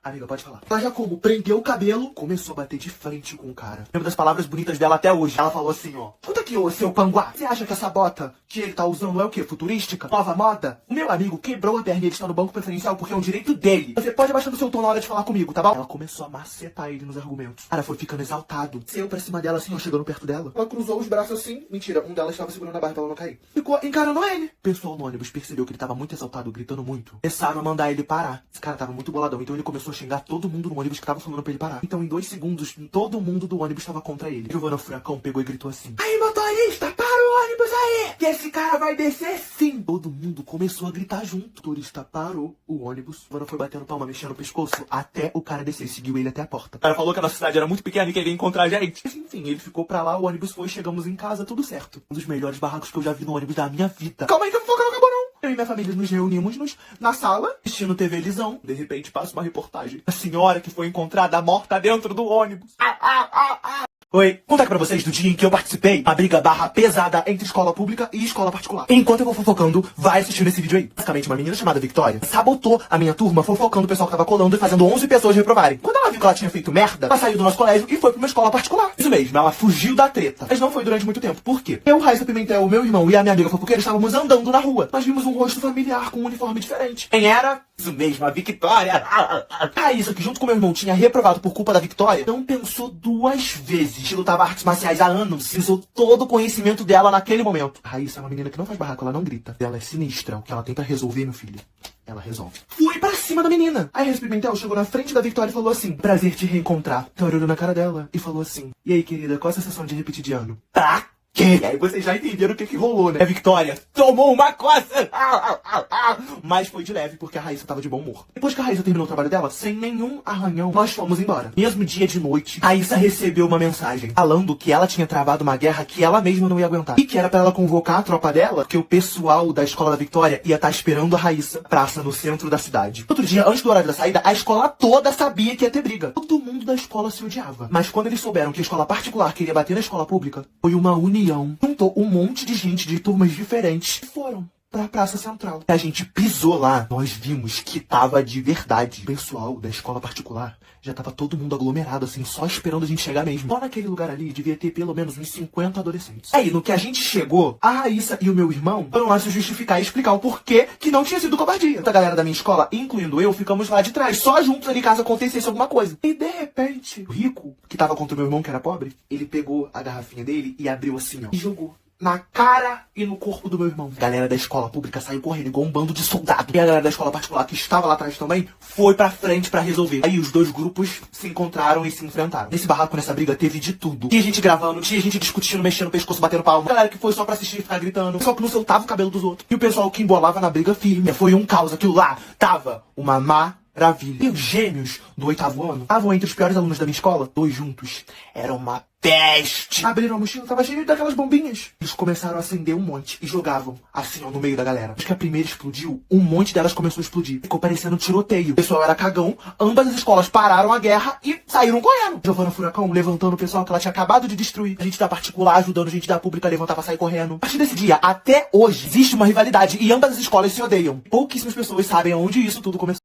amiga, pode falar. Ela já como prendeu o cabelo, começou a bater de frente com o cara. Lembro das palavras bonitas dela até hoje. Ela falou assim, ó: escuta aqui, ô seu panguá. Você acha que essa bota que ele tá usando é o quê? Futurística? Nova moda? O meu amigo quebrou a perna e ele está no banco preferencial porque é um direito dele. Você pode abaixar o seu tom na hora de falar comigo, tá bom? Ela começou a macetar ele nos argumentos. O cara foi ficando exaltado. Saiu pra cima dela assim, ó, chegando perto dela. Ela cruzou os braços assim. Mentira, um delas estava segurando a barra pra ela não cair. Ficou encarando ele. O pessoal no ônibus percebeu que ele tava muito exaltado, gritando muito. Começaram a mandar ele parar. Esse cara tava muito boladão, então ele começou a xingar todo mundo no ônibus que tava falando pra ele parar. Então em 2 segundos, todo mundo do ônibus tava contra ele. Giovanna Furacão pegou e gritou assim: aí, motorista, para o ônibus aí, que esse cara vai descer sim. Todo mundo começou a gritar junto. O motorista parou o ônibus. Giovanna foi batendo palma, mexendo o pescoço, até o cara descer. Seguiu ele até a porta. O cara falou que a nossa cidade era muito pequena e queria encontrar a gente. Mas, enfim, ele ficou pra lá, o ônibus foi, chegamos em casa, tudo certo. Um dos melhores barracos que eu já vi no ônibus da minha vida. Calma aí que a fofoca não acabou não. Eu e minha família nos reunimos na sala, assistindo TV Lisão. De repente passa uma reportagem. A senhora que foi encontrada morta dentro do ônibus. Oi, contar aqui pra vocês do dia em que eu participei da briga barra pesada entre escola pública e escola particular. Enquanto eu vou fofocando, vai assistindo esse vídeo aí. Basicamente, uma menina chamada Victoria sabotou a minha turma fofocando o pessoal que tava colando e fazendo 11 pessoas reprovarem. Quando ela viu que ela tinha feito merda, ela saiu do nosso colégio e foi pra uma escola particular. Isso mesmo, ela fugiu da treta. Mas não foi durante muito tempo. Por quê? Eu, Raíssa Pimentel, o meu irmão e a minha amiga fofoqueira estávamos andando na rua. Nós vimos um rosto familiar com um uniforme diferente. Quem era? Isso mesmo, a Victoria. Raíssa, que junto com meu irmão tinha reprovado por culpa da Victoria, não pensou 2 vezes. Lutava artes marciais há anos, usou todo o conhecimento dela naquele momento. A Raíssa é uma menina que não faz barraco, ela não grita. Ela é sinistra. O que ela tem pra resolver, meu filho, ela resolve. Fui pra cima da menina. Aí a Raíssa Pimentel chegou na frente da Victoria e falou assim: prazer te reencontrar. Victoria olhou na cara dela e falou assim: e aí, querida, qual a sensação de repetir de ano? Tá? E aí vocês já entenderam o que rolou, né? A Victoria tomou uma coça! Mas foi de leve, porque a Raíssa tava de bom humor. Depois que a Raíssa terminou o trabalho dela, sem nenhum arranhão, nós fomos embora. Mesmo dia de noite, a Raíssa recebeu uma mensagem falando que ela tinha travado uma guerra que ela mesma não ia aguentar. E que era pra ela convocar a tropa dela, porque o pessoal da escola da Victoria ia estar esperando a Raíssa, praça no centro da cidade. Outro dia, antes do horário da saída, a escola toda sabia que ia ter briga. Todo mundo da escola se odiava. Mas quando eles souberam que a escola particular queria bater na escola pública, foi uma união. Juntou um monte de gente de turmas diferentes e foram pra Praça Central. A gente pisou lá, nós vimos que tava de verdade. O pessoal da escola particular já tava todo mundo aglomerado, assim, só esperando a gente chegar mesmo. Só naquele lugar ali devia ter pelo menos uns 50 adolescentes. Aí, no que a gente chegou, a Raíssa e o meu irmão foram lá se justificar e explicar o porquê que não tinha sido covardia. A galera da minha escola, incluindo eu, ficamos lá de trás, só juntos ali caso acontecesse alguma coisa. E de repente, o Rico, que tava contra o meu irmão, que era pobre, ele pegou a garrafinha dele e abriu assim, ó, e jogou na cara e no corpo do meu irmão. A galera da escola pública saiu correndo igual um bando de soldado. E a galera da escola particular, que estava lá atrás também, foi pra frente pra resolver. Aí os 2 grupos se encontraram e se enfrentaram. Nesse barraco, nessa briga, teve de tudo. Tinha gente gravando, tinha gente discutindo, mexendo o pescoço, batendo palma. A galera que foi só pra assistir e ficar gritando. O pessoal que não soltava o cabelo dos outros. E o pessoal que embolava na briga firme. Foi um caos. Aquilo lá tava uma maravilha. E os gêmeos do 8º ano estavam entre os piores alunos da minha escola. 2 juntos. Era uma peste. Abriram a mochila, tava cheio daquelas bombinhas. Eles começaram a acender um monte e jogavam assim, ó, no meio da galera. Acho que a primeira explodiu, um monte delas começou a explodir. Ficou parecendo um tiroteio. O pessoal era cagão, ambas as escolas pararam a guerra e saíram correndo. Giovanna Furacão levantando o pessoal que ela tinha acabado de destruir. A gente da particular ajudando a gente da pública a levantar pra sair correndo. A partir desse dia, até hoje, existe uma rivalidade e ambas as escolas se odeiam. Pouquíssimas pessoas sabem aonde isso tudo começou.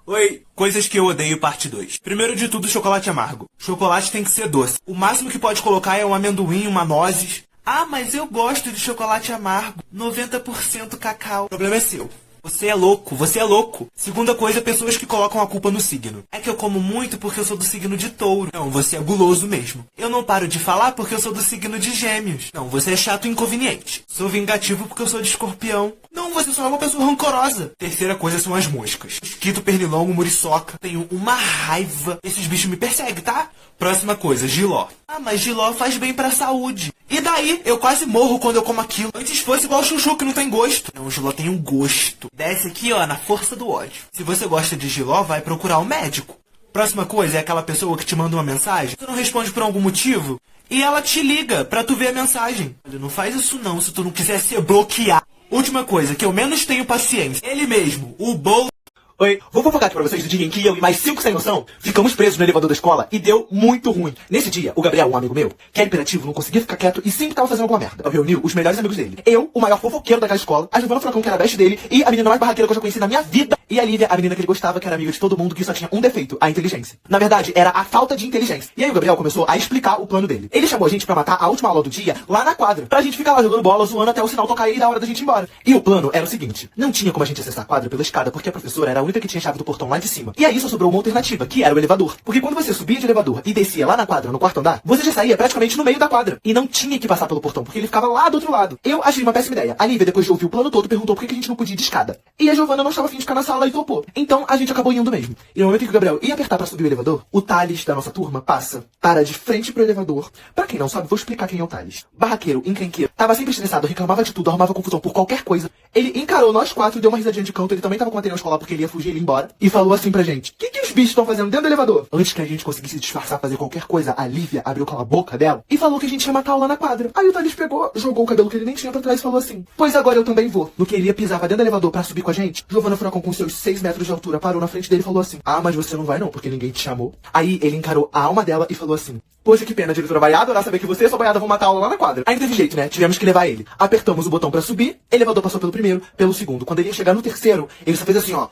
Oi, coisas que eu odeio, parte 2. Primeiro de tudo, chocolate amargo. Chocolate tem que ser doce. O máximo que pode colocar é um amendoim, uma nozes. Ah, mas eu gosto de chocolate amargo. 90% cacau. O problema é seu. Você é louco, você é louco. Segunda coisa, pessoas que colocam a culpa no signo. É que eu como muito porque eu sou do signo de touro. Não, você é guloso mesmo. Eu não paro de falar porque eu sou do signo de gêmeos. Não, você é chato e inconveniente. Sou vingativo porque eu sou de escorpião. Não, você só é uma pessoa rancorosa. Terceira coisa são as moscas. Mosquito, pernilongo, muriçoca. Tenho uma raiva. Esses bichos me perseguem, tá? Próxima coisa, jiló. Ah, mas jiló faz bem pra saúde. E daí? Eu quase morro quando eu como aquilo. Antes fosse igual chuchu que não tem gosto. Não, o jiló tem um gosto. Desce aqui, ó, na força do ódio. Se você gosta de jiló, vai procurar um médico. Próxima coisa é aquela pessoa que te manda uma mensagem, tu não responde por algum motivo, e ela te liga pra tu ver a mensagem. Olha, não faz isso não, se tu não quiser ser bloqueado. Última coisa, que eu menos tenho paciência. Ele mesmo, o Oi, vou fofocar aqui pra vocês do dia em que eu e mais 5 sem noção ficamos presos no elevador da escola e deu muito ruim. Nesse dia, o Gabriel, um amigo meu, que era hiperativo, não conseguia ficar quieto e sempre tava fazendo alguma merda. Eu reuni os melhores amigos dele. Eu, o maior fofoqueiro daquela escola, a Giovana Furacão, que era best dele, e a menina mais barraqueira que eu já conheci na minha vida, e a Lívia, a menina que ele gostava, que era amiga de todo mundo, que só tinha um defeito, a inteligência. Na verdade, era a falta de inteligência. E aí o Gabriel começou a explicar o plano dele. Ele chamou a gente pra matar a última aula do dia lá na quadra, pra gente ficar lá jogando bola, zoando até o sinal tocar e dar hora da gente ir embora. E o plano era o seguinte: não tinha como a gente acessar a quadra pela escada, porque a professora era a única que tinha chave do portão lá de cima. E aí só sobrou uma alternativa, que era o elevador. Porque quando você subia de elevador e descia lá na quadra, no quarto andar, você já saía praticamente no meio da quadra. E não tinha que passar pelo portão, porque ele ficava lá do outro lado. Eu achei uma péssima ideia. A Lívia, depois de ouvir o plano todo, perguntou por que a gente não podia ir de escada. E a Giovana não estava afim de ficar na sala e topou. Então a gente acabou indo mesmo. E no momento em que o Gabriel ia apertar pra subir o elevador, o Thales da nossa turma para de frente pro elevador. Pra quem não sabe, vou explicar quem é o Thales. Barraqueiro, encrenqueiro, tava sempre estressado, reclamava de tudo, arrumava confusão por qualquer coisa. Ele encarou nós 4 e deu uma risadinha de canto. Ele também tava com a na escola porque ele ia fugir, ele ia embora. E falou assim pra gente: que os bichos estão fazendo dentro do elevador? Antes que a gente conseguisse se disfarçar, fazer qualquer coisa, a Lívia abriu com a boca dela e falou que a gente ia matar lá na quadra. Aí o Thales pegou, jogou o cabelo que ele nem tinha pra trás e falou assim: pois agora eu também vou. No que ele ia pisar pra dentro do elevador pra subir com a gente, Giovana Furacão, com seus 6 metros de altura, parou na frente dele e falou assim: ah, mas você não vai não, porque ninguém te chamou. Aí ele encarou a alma dela e falou assim: poxa, que pena, a diretora vai adorar saber que você e sua boiada vão matar a aula lá na quadra. Aí não teve jeito, né? Tivemos que levar ele. Apertamos o botão pra subir, o elevador passou pelo primeiro, pelo segundo. Quando ele ia chegar no terceiro, ele só fez assim, ó.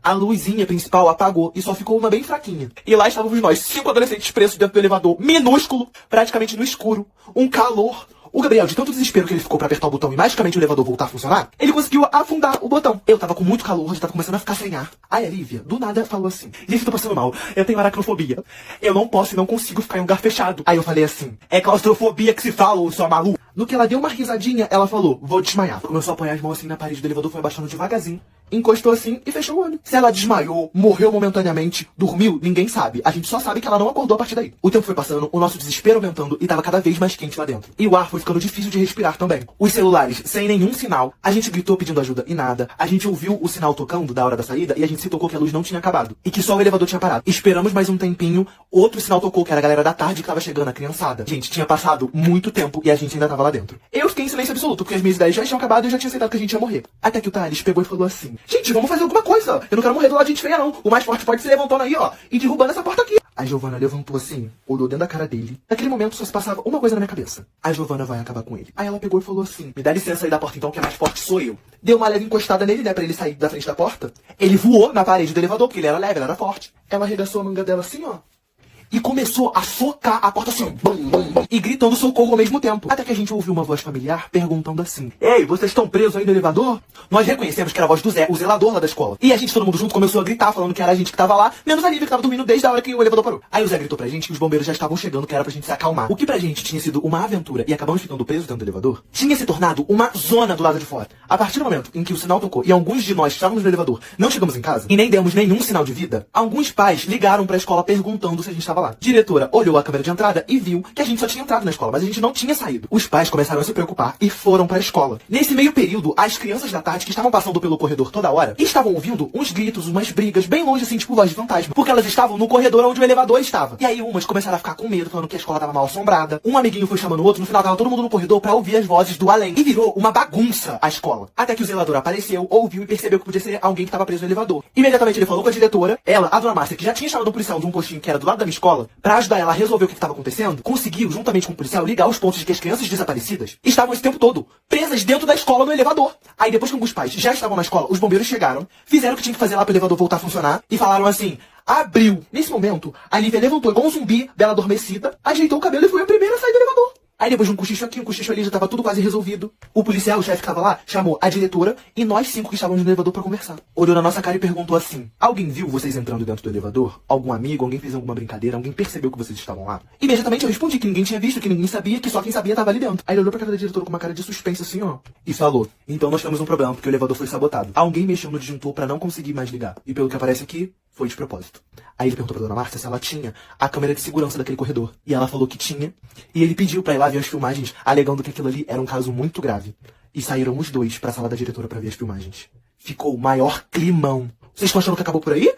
A luzinha principal apagou e só ficou uma bem fraquinha. E lá estávamos nós, 5 adolescentes presos dentro do elevador, minúsculo, praticamente no escuro, um calor. O Gabriel, de tanto desespero que ele ficou pra apertar o botão e magicamente o elevador voltar a funcionar, ele conseguiu afundar o botão. Eu tava com muito calor, já tava começando a ficar sem ar. Aí a Lívia, do nada, falou assim: gente, tô passando mal, eu tenho aracnofobia. Eu não posso e não consigo ficar em um lugar fechado. Aí eu falei assim: é claustrofobia que se fala, ô sua maluca. No que ela deu uma risadinha, ela falou: vou desmaiar. Começou a apoiar as mãos assim na parede do elevador, foi abaixando devagarzinho, encostou assim e fechou o olho. Se ela desmaiou, morreu momentaneamente, dormiu, ninguém sabe. A gente só sabe que ela não acordou a partir daí. O tempo foi passando, o nosso desespero aumentando e tava cada vez mais quente lá dentro. E o ar foi ficando difícil de respirar também. Os celulares sem nenhum sinal. A gente gritou pedindo ajuda e nada. A gente ouviu o sinal tocando da hora da saída e a gente se tocou que a luz não tinha acabado. E que só o elevador tinha parado. Esperamos mais um tempinho, outro sinal tocou, que era a galera da tarde que tava chegando, a criançada. Gente, tinha passado muito tempo e a gente ainda tava lá dentro. Eu fiquei em silêncio absoluto, porque as minhas ideias já tinham acabado e eu já tinha aceitado que a gente ia morrer. Até que o Thales pegou e falou assim: gente, vamos fazer alguma coisa. Eu não quero morrer do lado de gente feia, não. O mais forte pode se levantando aí, ó, e derrubando essa porta aqui. A Giovana levantou assim, olhou dentro da cara dele. Naquele momento só se passava uma coisa na minha cabeça: a Giovana vai acabar com ele. Aí ela pegou e falou assim: me dá licença aí da porta então, que é mais forte sou eu. Deu uma leve encostada nele, né, pra ele sair da frente da porta. Ele voou na parede do elevador, porque ele era leve, ele era forte. Ela arregaçou a manga dela assim, ó, e começou a socar a porta assim, bum, bum, bum, e gritando socorro ao mesmo tempo. Até que a gente ouviu uma voz familiar perguntando assim: ei, vocês estão presos aí no elevador? Nós reconhecemos que era a voz do Zé, o zelador lá da escola. E a gente, todo mundo junto, começou a gritar, falando que era a gente que tava lá, menos a Lívia, que tava dormindo desde a hora que o elevador parou. Aí o Zé gritou pra gente que os bombeiros já estavam chegando, que era pra gente se acalmar. O que pra gente tinha sido uma aventura e acabamos ficando presos dentro do elevador, tinha se tornado uma zona do lado de fora. A partir do momento em que o sinal tocou e alguns de nós estávamos no elevador, não chegamos em casa e nem demos nenhum sinal de vida, alguns pais ligaram pra escola perguntando se a gente estava lá. Diretora olhou a câmera de entrada e viu que a gente só tinha entrado na escola, mas a gente não tinha saído. Os pais começaram a se preocupar e foram pra escola. Nesse meio período, as crianças da tarde que estavam passando pelo corredor toda hora estavam ouvindo uns gritos, umas brigas bem longe assim, tipo voz de fantasma, porque elas estavam no corredor onde o elevador estava. E aí umas começaram a ficar com medo, falando que a escola tava mal assombrada. Um amiguinho foi chamando o outro, no final tava todo mundo no corredor pra ouvir as vozes do além. E virou uma bagunça a escola. Até que o zelador apareceu, ouviu e percebeu que podia ser alguém que tava preso no elevador. Imediatamente ele falou com a diretora. Ela, a dona Márcia, que já tinha chamado um policial de um postinho que era do lado da minha escola, pra ajudar ela a resolver o que estava acontecendo, conseguiu, juntamente com o policial, ligar os pontos de que as crianças desaparecidas estavam esse tempo todo presas dentro da escola no elevador. Aí depois que alguns pais já estavam na escola, os bombeiros chegaram, fizeram o que tinha que fazer lá pro elevador voltar a funcionar e falaram assim: abriu. Nesse momento, a Lívia levantou igual um zumbi, bela adormecida, ajeitou o cabelo e foi a primeira a sair do elevador. Aí depois de um cochicho aqui, um cochicho ali, já tava tudo quase resolvido. O policial, o chefe que tava lá, chamou a diretora e nós 5 que estávamos no elevador pra conversar. Olhou na nossa cara e perguntou assim: alguém viu vocês entrando dentro do elevador? Algum amigo? Alguém fez alguma brincadeira? Alguém percebeu que vocês estavam lá? Imediatamente eu respondi que ninguém tinha visto, que ninguém sabia, que só quem sabia tava ali dentro. Aí ele olhou pra cara da diretora com uma cara de suspense assim, ó, e falou: então nós temos um problema, porque o elevador foi sabotado. Alguém mexeu no disjuntor pra não conseguir mais ligar. E pelo que aparece aqui, foi de propósito. Aí ele perguntou pra dona Márcia se ela tinha a câmera de segurança daquele corredor. E ela falou que tinha. E ele pediu pra ir lá ver as filmagens, alegando que aquilo ali era um caso muito grave. E saíram os dois pra sala da diretora pra ver as filmagens. Ficou o maior climão. Vocês estão achando que acabou por aí?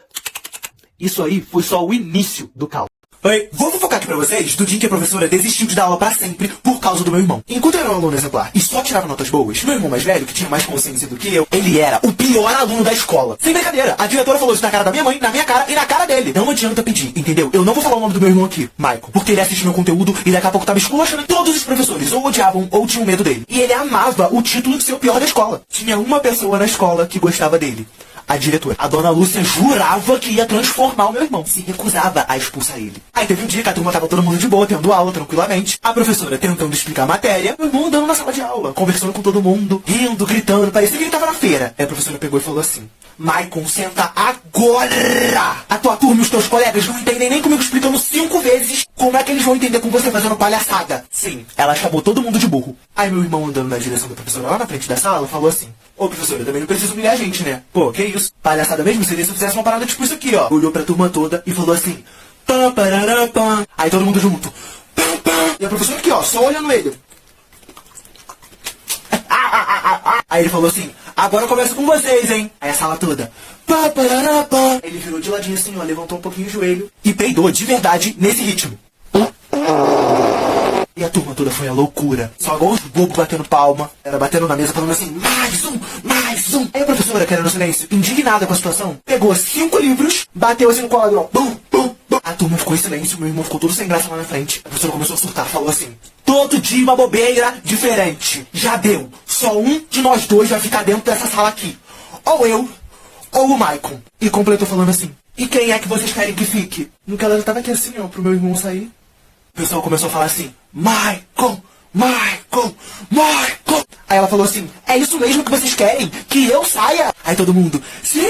Isso aí foi só o início do caos. Oi, vou fofocar aqui pra pra vocês do dia em que a professora desistiu de dar aula pra sempre por causa do meu irmão. Enquanto eu era um aluno exemplar e só tirava notas boas, meu irmão mais velho, que tinha mais consciência do que eu, ele era o pior aluno da escola. Sem brincadeira, a diretora falou isso na cara da minha mãe, na minha cara e na cara dele. Não adianta pedir, entendeu? Eu não vou falar o nome do meu irmão aqui, Michael, porque ele assiste meu conteúdo e daqui a pouco tava esculachando todos os professores, ou odiavam ou tinham medo dele. E ele amava o título de ser o pior da escola. Tinha uma pessoa na escola que gostava dele. A diretora. A dona Lúcia jurava que ia transformar o meu irmão. Se recusava a expulsar ele. Aí teve um dia que a turma tava todo mundo de boa, tendo aula tranquilamente. A professora tentando explicar a matéria. Meu irmão andando na sala de aula, conversando com todo mundo, rindo, gritando. Parecia que ele tava na feira. Aí a professora pegou e falou assim: Maicon, senta agora! A tua turma e os teus colegas não entendem nem comigo explicando 5 vezes. Como é que eles vão entender com você fazendo palhaçada? Sim, ela chamou todo mundo de burro. Aí meu irmão andando na direção da professora lá na frente da sala falou assim: ô professora, também não precisa humilhar a gente, né? Pô, que isso? Palhaçada mesmo seria se eu fizesse uma parada tipo isso aqui, ó. Olhou pra turma toda e falou assim: pam, parará, pam. Aí todo mundo junto. Pam, pam. E a professora aqui, ó, só olhando ele. Aí ele falou assim: agora eu começo com vocês, hein? Aí a sala toda. Pam, parará, pam. Ele virou de ladinho assim, ó, levantou um pouquinho o joelho e peidou de verdade nesse ritmo. E a turma toda foi a loucura. Só igual os bobos batendo palma. Era batendo na mesa falando assim: mais um, mais um. Aí a professora, querendo silêncio, indignada com a situação, pegou 5 livros, bateu assim no quadro, ó. Bum, bum, bum. A turma ficou em silêncio, meu irmão ficou todo sem graça lá na frente. A professora começou a surtar, falou assim: todo dia uma bobeira diferente. Já deu. Só um de nós dois vai ficar dentro dessa sala aqui. Ou eu, ou o Maicon. E completou falando assim: e quem é que vocês querem que fique? No que ela já tava aqui assim, ó, pro meu irmão sair. O pessoal começou a falar assim: Maicon, Maicon, Maicon. Aí ela falou assim: é isso mesmo que vocês querem? Que eu saia? Aí todo mundo: sim!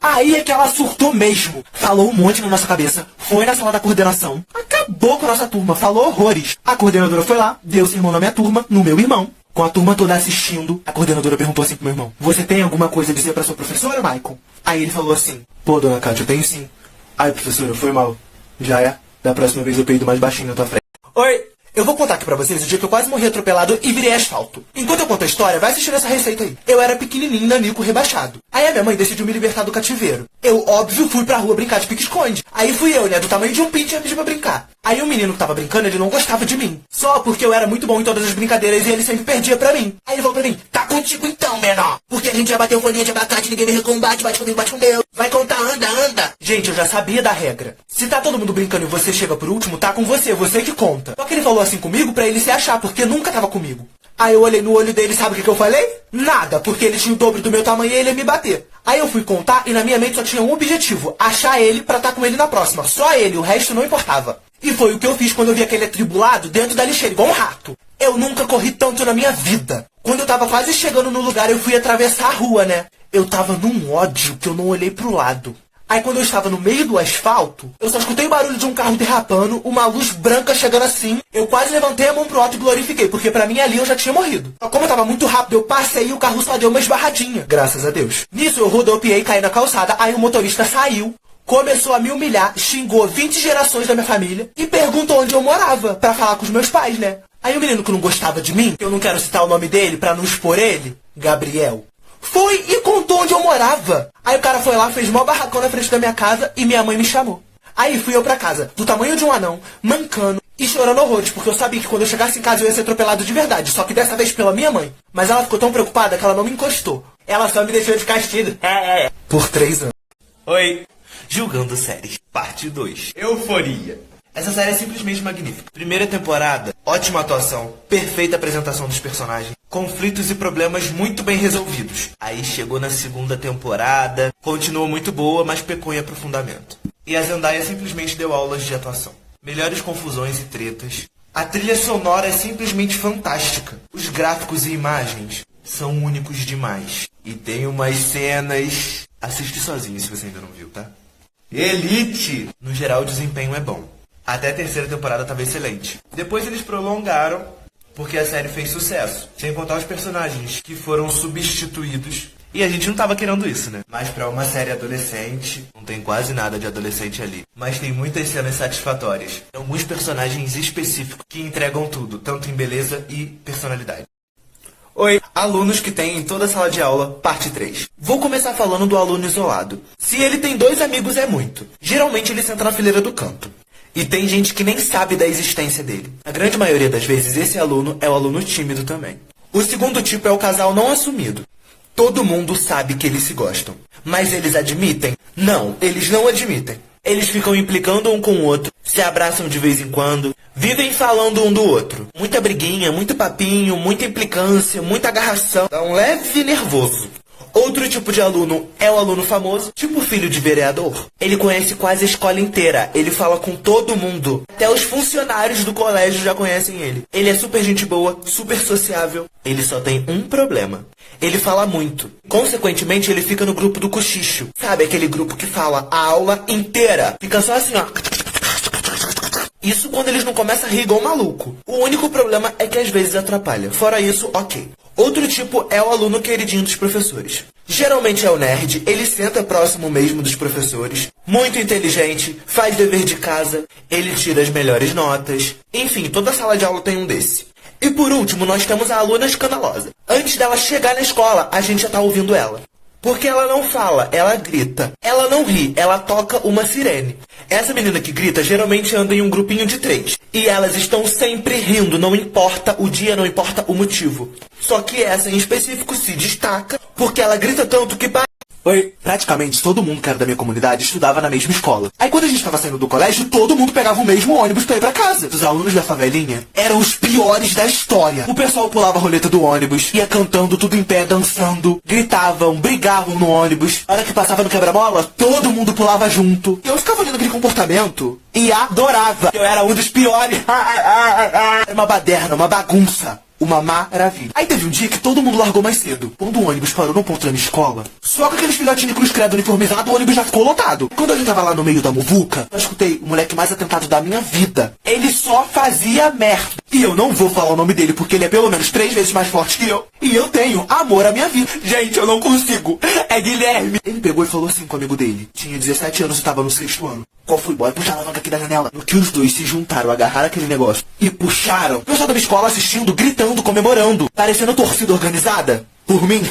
Aí é que ela surtou mesmo. Falou um monte na nossa cabeça. Foi na sala da coordenação. Acabou com a nossa turma. Falou horrores. A coordenadora foi lá, deu sermão na minha turma, no meu irmão. Com a turma toda assistindo, a coordenadora perguntou assim pro meu irmão: você tem alguma coisa a dizer pra sua professora, Maicon? Aí ele falou assim: pô, dona Cátia, eu tenho sim. Aí, professora, foi mal. Já é? Da próxima vez eu peido mais baixinho na tua frente. Oi, eu vou contar aqui pra vocês o dia que eu quase morri atropelado e virei asfalto. Enquanto eu conto a história, vai assistindo essa receita aí. Eu era pequenininho, nanico, rebaixado. Aí a minha mãe decidiu me libertar do cativeiro. Eu, óbvio, fui pra rua brincar de pique-esconde. Aí fui eu, né, do tamanho de um pinche e pedir pra brincar. Aí o menino que tava brincando, ele não gostava de mim. Só porque eu era muito bom em todas as brincadeiras e ele sempre perdia pra mim. Aí ele falou pra mim: tá contigo então, menor. Porque a gente já bateu folhinha de abacate, ninguém me recombate, bate comigo, bate com Deus. Vai contar, anda, anda. Gente, eu já sabia da regra. Se tá todo mundo brincando e você chega por último, tá com você, você que conta. Só que ele falou assim comigo pra ele se achar, porque nunca tava comigo. Aí eu olhei no olho dele, sabe o que eu falei? Nada, porque ele tinha o dobro do meu tamanho e ele ia me bater. Aí eu fui contar e na minha mente só tinha um objetivo: achar ele pra tá com ele na próxima. Só ele, o resto não importava. E foi o que eu fiz quando eu vi aquele atribulado dentro da lixeira, igual um rato. Eu nunca corri tanto na minha vida. Quando eu tava quase chegando no lugar, eu fui atravessar a rua, né? Eu tava num ódio que eu não olhei pro lado. Aí quando eu estava no meio do asfalto, eu só escutei o barulho de um carro derrapando, uma luz branca chegando assim. Eu quase levantei a mão pro alto e glorifiquei, porque pra mim ali eu já tinha morrido. Só como eu tava muito rápido, eu passei e o carro só deu uma esbarradinha. Graças a Deus. Nisso eu rodopiei e caí na calçada, aí o motorista saiu, começou a me humilhar, xingou 20 gerações da minha família e perguntou onde eu morava, pra falar com os meus pais, né? Aí o menino que não gostava de mim, que eu não quero citar o nome dele pra não expor ele, Gabriel, foi e contou onde eu morava. Aí o cara foi lá, fez mó barracão na frente da minha casa e minha mãe me chamou. Aí fui eu pra casa, do tamanho de um anão, mancando e chorando horrores, porque eu sabia que quando eu chegasse em casa eu ia ser atropelado de verdade, só que dessa vez pela minha mãe. Mas ela ficou tão preocupada que ela não me encostou. Ela só me deixou de castigo. Por 3 anos. Oi, Julgando Séries, parte 2. Euforia. Essa série é simplesmente magnífica. Primeira temporada, ótima atuação, perfeita apresentação dos personagens, conflitos e problemas muito bem resolvidos. Aí chegou na segunda temporada, continuou muito boa, mas pecou em aprofundamento. E a Zendaya simplesmente deu aulas de atuação. Melhores confusões e tretas. A trilha sonora é simplesmente fantástica. Os gráficos e imagens são únicos demais. E tem umas cenas... Assiste sozinho se você ainda não viu, tá? Elite! No geral, o desempenho é bom. Até a terceira temporada estava excelente. Depois eles prolongaram, porque a série fez sucesso. Sem contar os personagens que foram substituídos. E a gente não tava querendo isso, né? Mas pra uma série adolescente, não tem quase nada de adolescente ali. Mas tem muitas cenas satisfatórias. Tem alguns personagens específicos que entregam tudo, tanto em beleza e personalidade. Oi, alunos que tem em toda a sala de aula, parte 3. Vou começar falando do aluno isolado. Se ele tem 2 amigos é muito. Geralmente ele senta na fileira do canto. E tem gente que nem sabe da existência dele. A grande maioria das vezes, esse aluno é o aluno tímido também. O segundo tipo é o casal não assumido. Todo mundo sabe que eles se gostam. Mas eles admitem? Não, eles não admitem. Eles ficam implicando um com o outro, se abraçam de vez em quando, vivem falando um do outro. Muita briguinha, muito papinho, muita implicância, muita agarração. Dá um leve nervoso. Outro tipo de aluno é o aluno famoso, tipo filho de vereador. Ele conhece quase a escola inteira, ele fala com todo mundo. Até os funcionários do colégio já conhecem ele. Ele é super gente boa, super sociável. Ele só tem um problema. Ele fala muito. Consequentemente, ele fica no grupo do cochicho. Sabe aquele grupo que fala a aula inteira? Fica só assim, ó. Isso quando eles não começam a rir igual maluco. O único problema é que às vezes atrapalha. Fora isso, ok. Outro tipo é o aluno queridinho dos professores. Geralmente é o nerd, ele senta próximo mesmo dos professores, muito inteligente, faz dever de casa, ele tira as melhores notas. Enfim, toda sala de aula tem um desse. E por último, nós temos a aluna escandalosa. Antes dela chegar na escola, a gente já tá ouvindo ela. Porque ela não fala, ela grita. Ela não ri, ela toca uma sirene. Essa menina que grita geralmente anda em um grupinho de 3. E elas estão sempre rindo, não importa o dia, não importa o motivo. Só que essa em específico se destaca porque ela grita tanto que praticamente todo mundo que era da minha comunidade estudava na mesma escola. Aí quando a gente tava saindo do colégio, todo mundo pegava o mesmo ônibus pra ir pra casa. Os alunos da favelinha eram os piores da história. O pessoal pulava a roleta do ônibus, ia cantando tudo em pé, dançando, gritavam, brigavam no ônibus. A hora que passava no quebra-mola, todo mundo pulava junto. E eu ficava olhando aquele comportamento e adorava. Eu era um dos piores. Era uma baderna, uma bagunça. Uma maravilha. Aí teve um dia que todo mundo largou mais cedo. Quando o ônibus parou no ponto da minha escola, só com aqueles filhotinhos de cruz credo uniformizado, o ônibus já ficou lotado. Quando a gente tava lá no meio da muvuca, eu escutei o moleque mais atentado da minha vida. Ele só fazia merda. E eu não vou falar o nome dele, porque ele é pelo menos 3 vezes mais forte que eu. E eu tenho amor à minha vida. Gente, eu não consigo. É Guilherme. Ele pegou e falou assim com o amigo dele. Tinha 17 anos e tava no 6º ano. Qual foi? Bora puxar a alavanca aqui da janela. No que os dois se juntaram, agarraram aquele negócio e puxaram, o pessoal da minha escola assistindo, gritando, comemorando, parecendo torcida organizada. Por mim,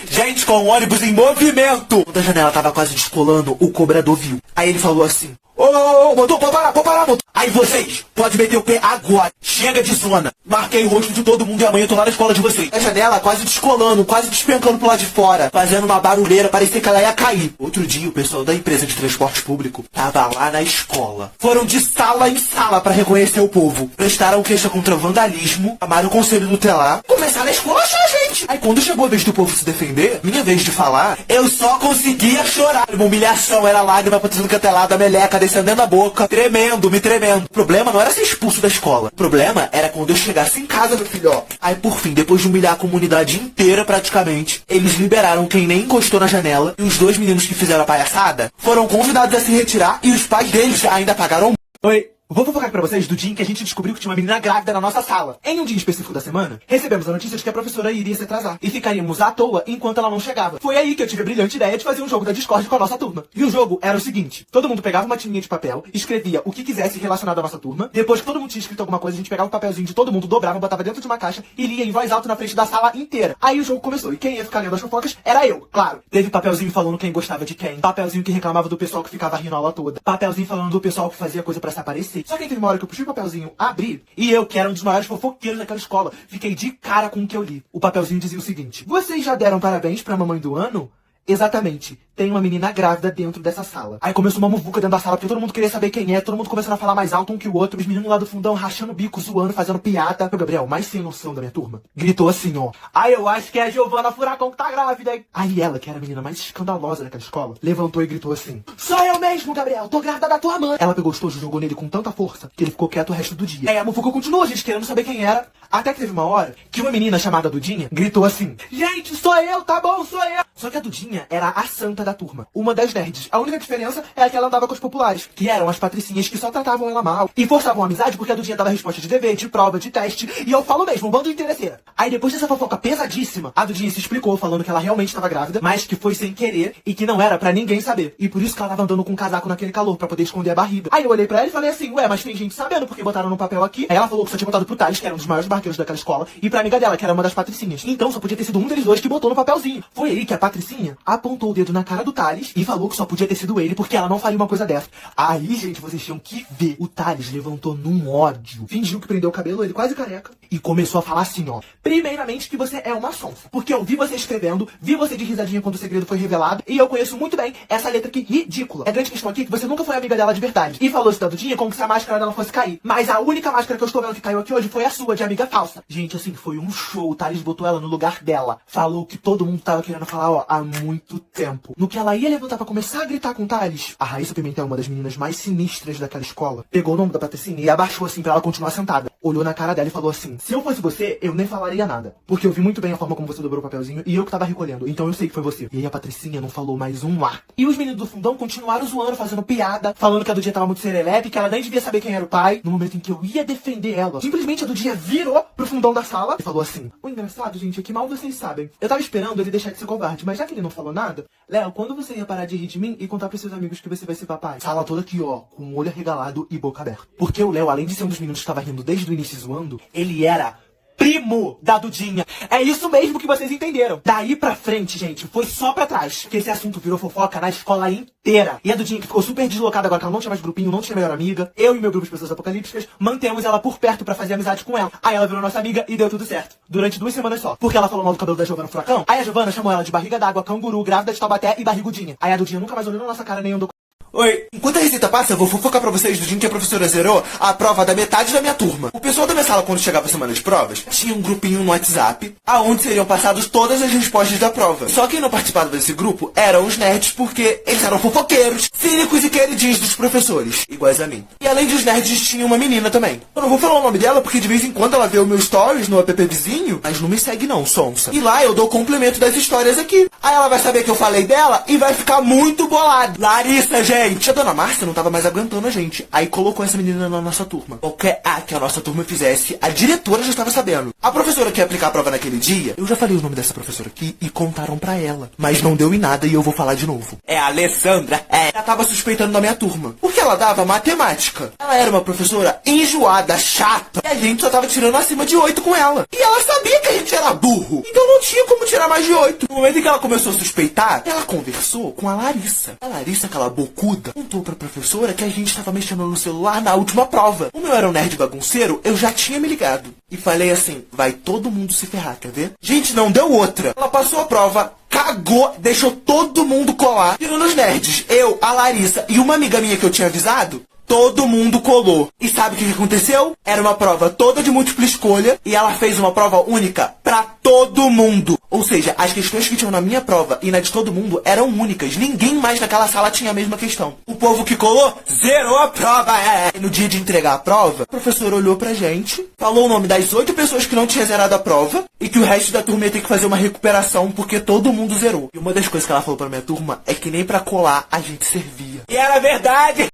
gente com o ônibus em movimento. Quando a janela tava quase descolando, o cobrador viu. Aí ele falou assim: ô, motor, pode parar, motor. Aí vocês, pode meter o pé agora. Chega de zona. Marquei o rosto de todo mundo e amanhã eu tô lá na escola de vocês. A janela quase descolando, quase despencando pro lado de fora, fazendo uma barulheira, parecia que ela ia cair. Outro dia, o pessoal da empresa de transporte público tava lá na escola. Foram de sala em sala pra reconhecer o povo. Prestaram queixa contra vandalismo, chamaram o conselho tutelar, começaram a esculachar a gente. Aí quando chegou a vez do povo se defender, minha vez de falar, eu só conseguia chorar. Uma humilhação, era lágrima pra tudo que é lado, a meleca descendendo a boca, tremendo, me tremendo. O problema não era ser expulso da escola. O problema era quando eu chegasse em casa, meu filho, ó. Aí por fim, depois de humilhar a comunidade inteira praticamente, eles liberaram quem nem encostou na janela, e os 2 meninos que fizeram a palhaçada foram convidados a se retirar e os pais deles ainda pagaram. Oi. Vou fofocar pra vocês do dia em que a gente descobriu que tinha uma menina grávida na nossa sala. Em um dia específico da semana, recebemos a notícia de que a professora iria se atrasar e ficaríamos à toa enquanto ela não chegava. Foi aí que eu tive a brilhante ideia de fazer um jogo da Discord com a nossa turma. E o jogo era o seguinte: todo mundo pegava uma tirinha de papel, escrevia o que quisesse relacionado à nossa turma. Depois que todo mundo tinha escrito alguma coisa, a gente pegava um papelzinho de todo mundo, dobrava, botava dentro de uma caixa e lia em voz alta na frente da sala inteira. Aí o jogo começou e quem ia ficar lendo as fofocas era eu, claro. Teve papelzinho falando quem gostava de quem, papelzinho que reclamava do pessoal que ficava rindo a aula toda, papelzinho falando do pessoal que fazia coisa pra se aparecer. Só que teve uma hora que eu puxei o papelzinho, abri, e eu, que era um dos maiores fofoqueiros daquela escola, fiquei de cara com o que eu li. O papelzinho dizia o seguinte: vocês já deram parabéns pra mamãe do ano? Exatamente. Tem uma menina grávida dentro dessa sala. Aí começou uma muvuca dentro da sala, porque todo mundo queria saber quem é, todo mundo começando a falar mais alto um que o outro, os meninos lá do fundão rachando o bico, zoando, fazendo piada. O Gabriel, mais sem noção da minha turma, gritou assim, ó: eu acho que é a Giovana Furacão que tá grávida, hein? Aí ela, que era a menina mais escandalosa daquela escola, levantou e gritou assim: sou eu mesmo, Gabriel, tô grávida da tua mãe. Ela pegou o estojo e jogou nele com tanta força que ele ficou quieto o resto do dia. Aí a muvuca continuou, a gente querendo saber quem era, até que teve uma hora que uma menina chamada Dudinha gritou assim: gente, sou eu, tá bom, sou eu. Só que a Dudinha era a santa da turma, uma das nerds. A única diferença é que ela andava com os populares, que eram as patricinhas que só tratavam ela mal e forçavam a amizade porque a Dudinha dava resposta de dever, de prova, de teste, e eu falo mesmo, um bando de interesseira. Aí depois dessa fofoca pesadíssima, a Dudinha se explicou falando que ela realmente estava grávida, mas que foi sem querer e que não era pra ninguém saber. E por isso que ela tava andando com um casaco naquele calor, pra poder esconder a barriga. Aí eu olhei pra ela e falei assim: ué, mas tem gente sabendo porque botaram no papel aqui. Aí ela falou que só tinha botado pro Thales, que era um dos maiores barqueiros daquela escola, e pra amiga dela, que era uma das patricinhas. Então só podia ter sido um deles dois que botou no papelzinho. Foi aí que a patricinha apontou o dedo na cara cara do Thales e falou que só podia ter sido ele porque ela não faria uma coisa dessa. Aí, gente, vocês tinham que ver. O Thales levantou num ódio, fingiu que prendeu o cabelo, ele quase careca, e começou a falar assim, ó. Primeiramente que você é uma sonsa, porque eu vi você escrevendo, vi você de risadinha quando o segredo foi revelado, e eu conheço muito bem essa letra aqui ridícula. A grande questão aqui é que você nunca foi amiga dela de verdade. E falou isso da Dudinha como se a máscara dela fosse cair. Mas a única máscara que eu estou vendo que caiu aqui hoje foi a sua, de amiga falsa. Gente, assim, foi um show. O Thales botou ela no lugar dela. Falou que todo mundo tava querendo falar, ó, há muito tempo. No que ela ia levantar pra começar a gritar com o Thales, a Raíssa Pimentel, uma das meninas mais sinistras daquela escola, pegou o nome da Patricina e abaixou assim pra ela continuar sentada. Olhou na cara dela e falou assim: se eu fosse você, eu nem falaria nada. Porque eu vi muito bem a forma como você dobrou o papelzinho e eu que tava recolhendo. Então eu sei que foi você. E aí a Patricinha não falou mais um A. E os meninos do fundão continuaram zoando, fazendo piada, falando que a Dudinha tava muito serelepe, que ela nem devia saber quem era o pai. No momento em que eu ia defender ela, simplesmente a Dudinha virou pro fundão da sala e falou assim: o engraçado, gente, é que mal vocês sabem. Eu tava esperando ele deixar de ser covarde, mas já que ele não falou nada, Léo, quando você ia parar de rir de mim e contar pros seus amigos que você vai ser papai? Sala toda aqui, ó, com o olho arregalado e boca aberta. Porque o Léo, além de ser um dos meninos que tava rindo desde o início zoando, ele era primo da Dudinha. É isso mesmo que vocês entenderam. Daí pra frente, gente, foi só pra trás. Porque esse assunto virou fofoca na escola inteira. E a Dudinha, que ficou super deslocada agora, que ela não tinha mais grupinho, não tinha melhor amiga, eu e meu grupo de pessoas apocalípticas mantemos ela por perto pra fazer amizade com ela. Aí ela virou nossa amiga e deu tudo certo. Durante 2 semanas só. Porque ela falou mal do cabelo da Giovana Furacão. Aí a Giovana chamou ela de barriga d'água, canguru, grávida de Taubaté e barrigudinha. Aí a Dudinha nunca mais olhou na nossa cara nem andou. Oi, enquanto a receita passa, eu vou fofocar pra vocês do dia em que a professora zerou a prova da metade da minha turma. O pessoal da minha sala, quando chegava a semana de provas, tinha um grupinho no WhatsApp, aonde seriam passadas todas as respostas da prova. Só quem não participava desse grupo eram os nerds, porque eles eram fofoqueiros, cínicos e queridinhos dos professores, iguais a mim. E além dos nerds, tinha uma menina também. Eu não vou falar o nome dela, porque de vez em quando ela vê o meu stories no app vizinho, mas não me segue não, sonsa. E lá eu dou complemento das histórias aqui. Aí ela vai saber que eu falei dela e vai ficar muito bolada. Larissa, gente! A dona Márcia não tava mais aguentando a gente. Aí colocou essa menina na nossa turma. Qualquer A que a nossa turma fizesse, a diretora já estava sabendo. A professora que ia aplicar a prova naquele dia, eu já falei o nome dessa professora aqui e contaram pra ela. Mas não deu em nada e eu vou falar de novo. É a Alessandra. Ela tava suspeitando da minha turma. Porque ela dava matemática. Ela era uma professora enjoada, chata. E a gente só tava tirando acima de 8 com ela. E ela sabia que a gente era burro. Então não tinha como tirar mais de 8. No momento em que ela começou a suspeitar, ela conversou com a Larissa. A Larissa, aquela bocuda, contou pra professora que a gente tava mexendo no celular na última prova. Como eu era um nerd bagunceiro, eu já tinha me ligado. E falei assim: vai todo mundo se ferrar, quer ver? Gente, não deu outra. Ela passou a prova, cagou, deixou todo mundo colar. Tirando os nerds, eu, a Larissa e uma amiga minha que eu tinha avisado, todo mundo colou. E sabe o que aconteceu? Era uma prova toda de múltipla escolha e ela fez uma prova única pra todo mundo. Ou seja, as questões que tinham na minha prova e na de todo mundo eram únicas. Ninguém mais naquela sala tinha a mesma questão. O povo que colou zerou a prova. E no dia de entregar a prova, o professor olhou pra gente, falou o nome das 8 pessoas que não tinha zerado a prova e que o resto da turma ia ter que fazer uma recuperação porque todo mundo zerou. E uma das coisas que ela falou pra minha turma é que nem pra colar a gente servia. E era verdade!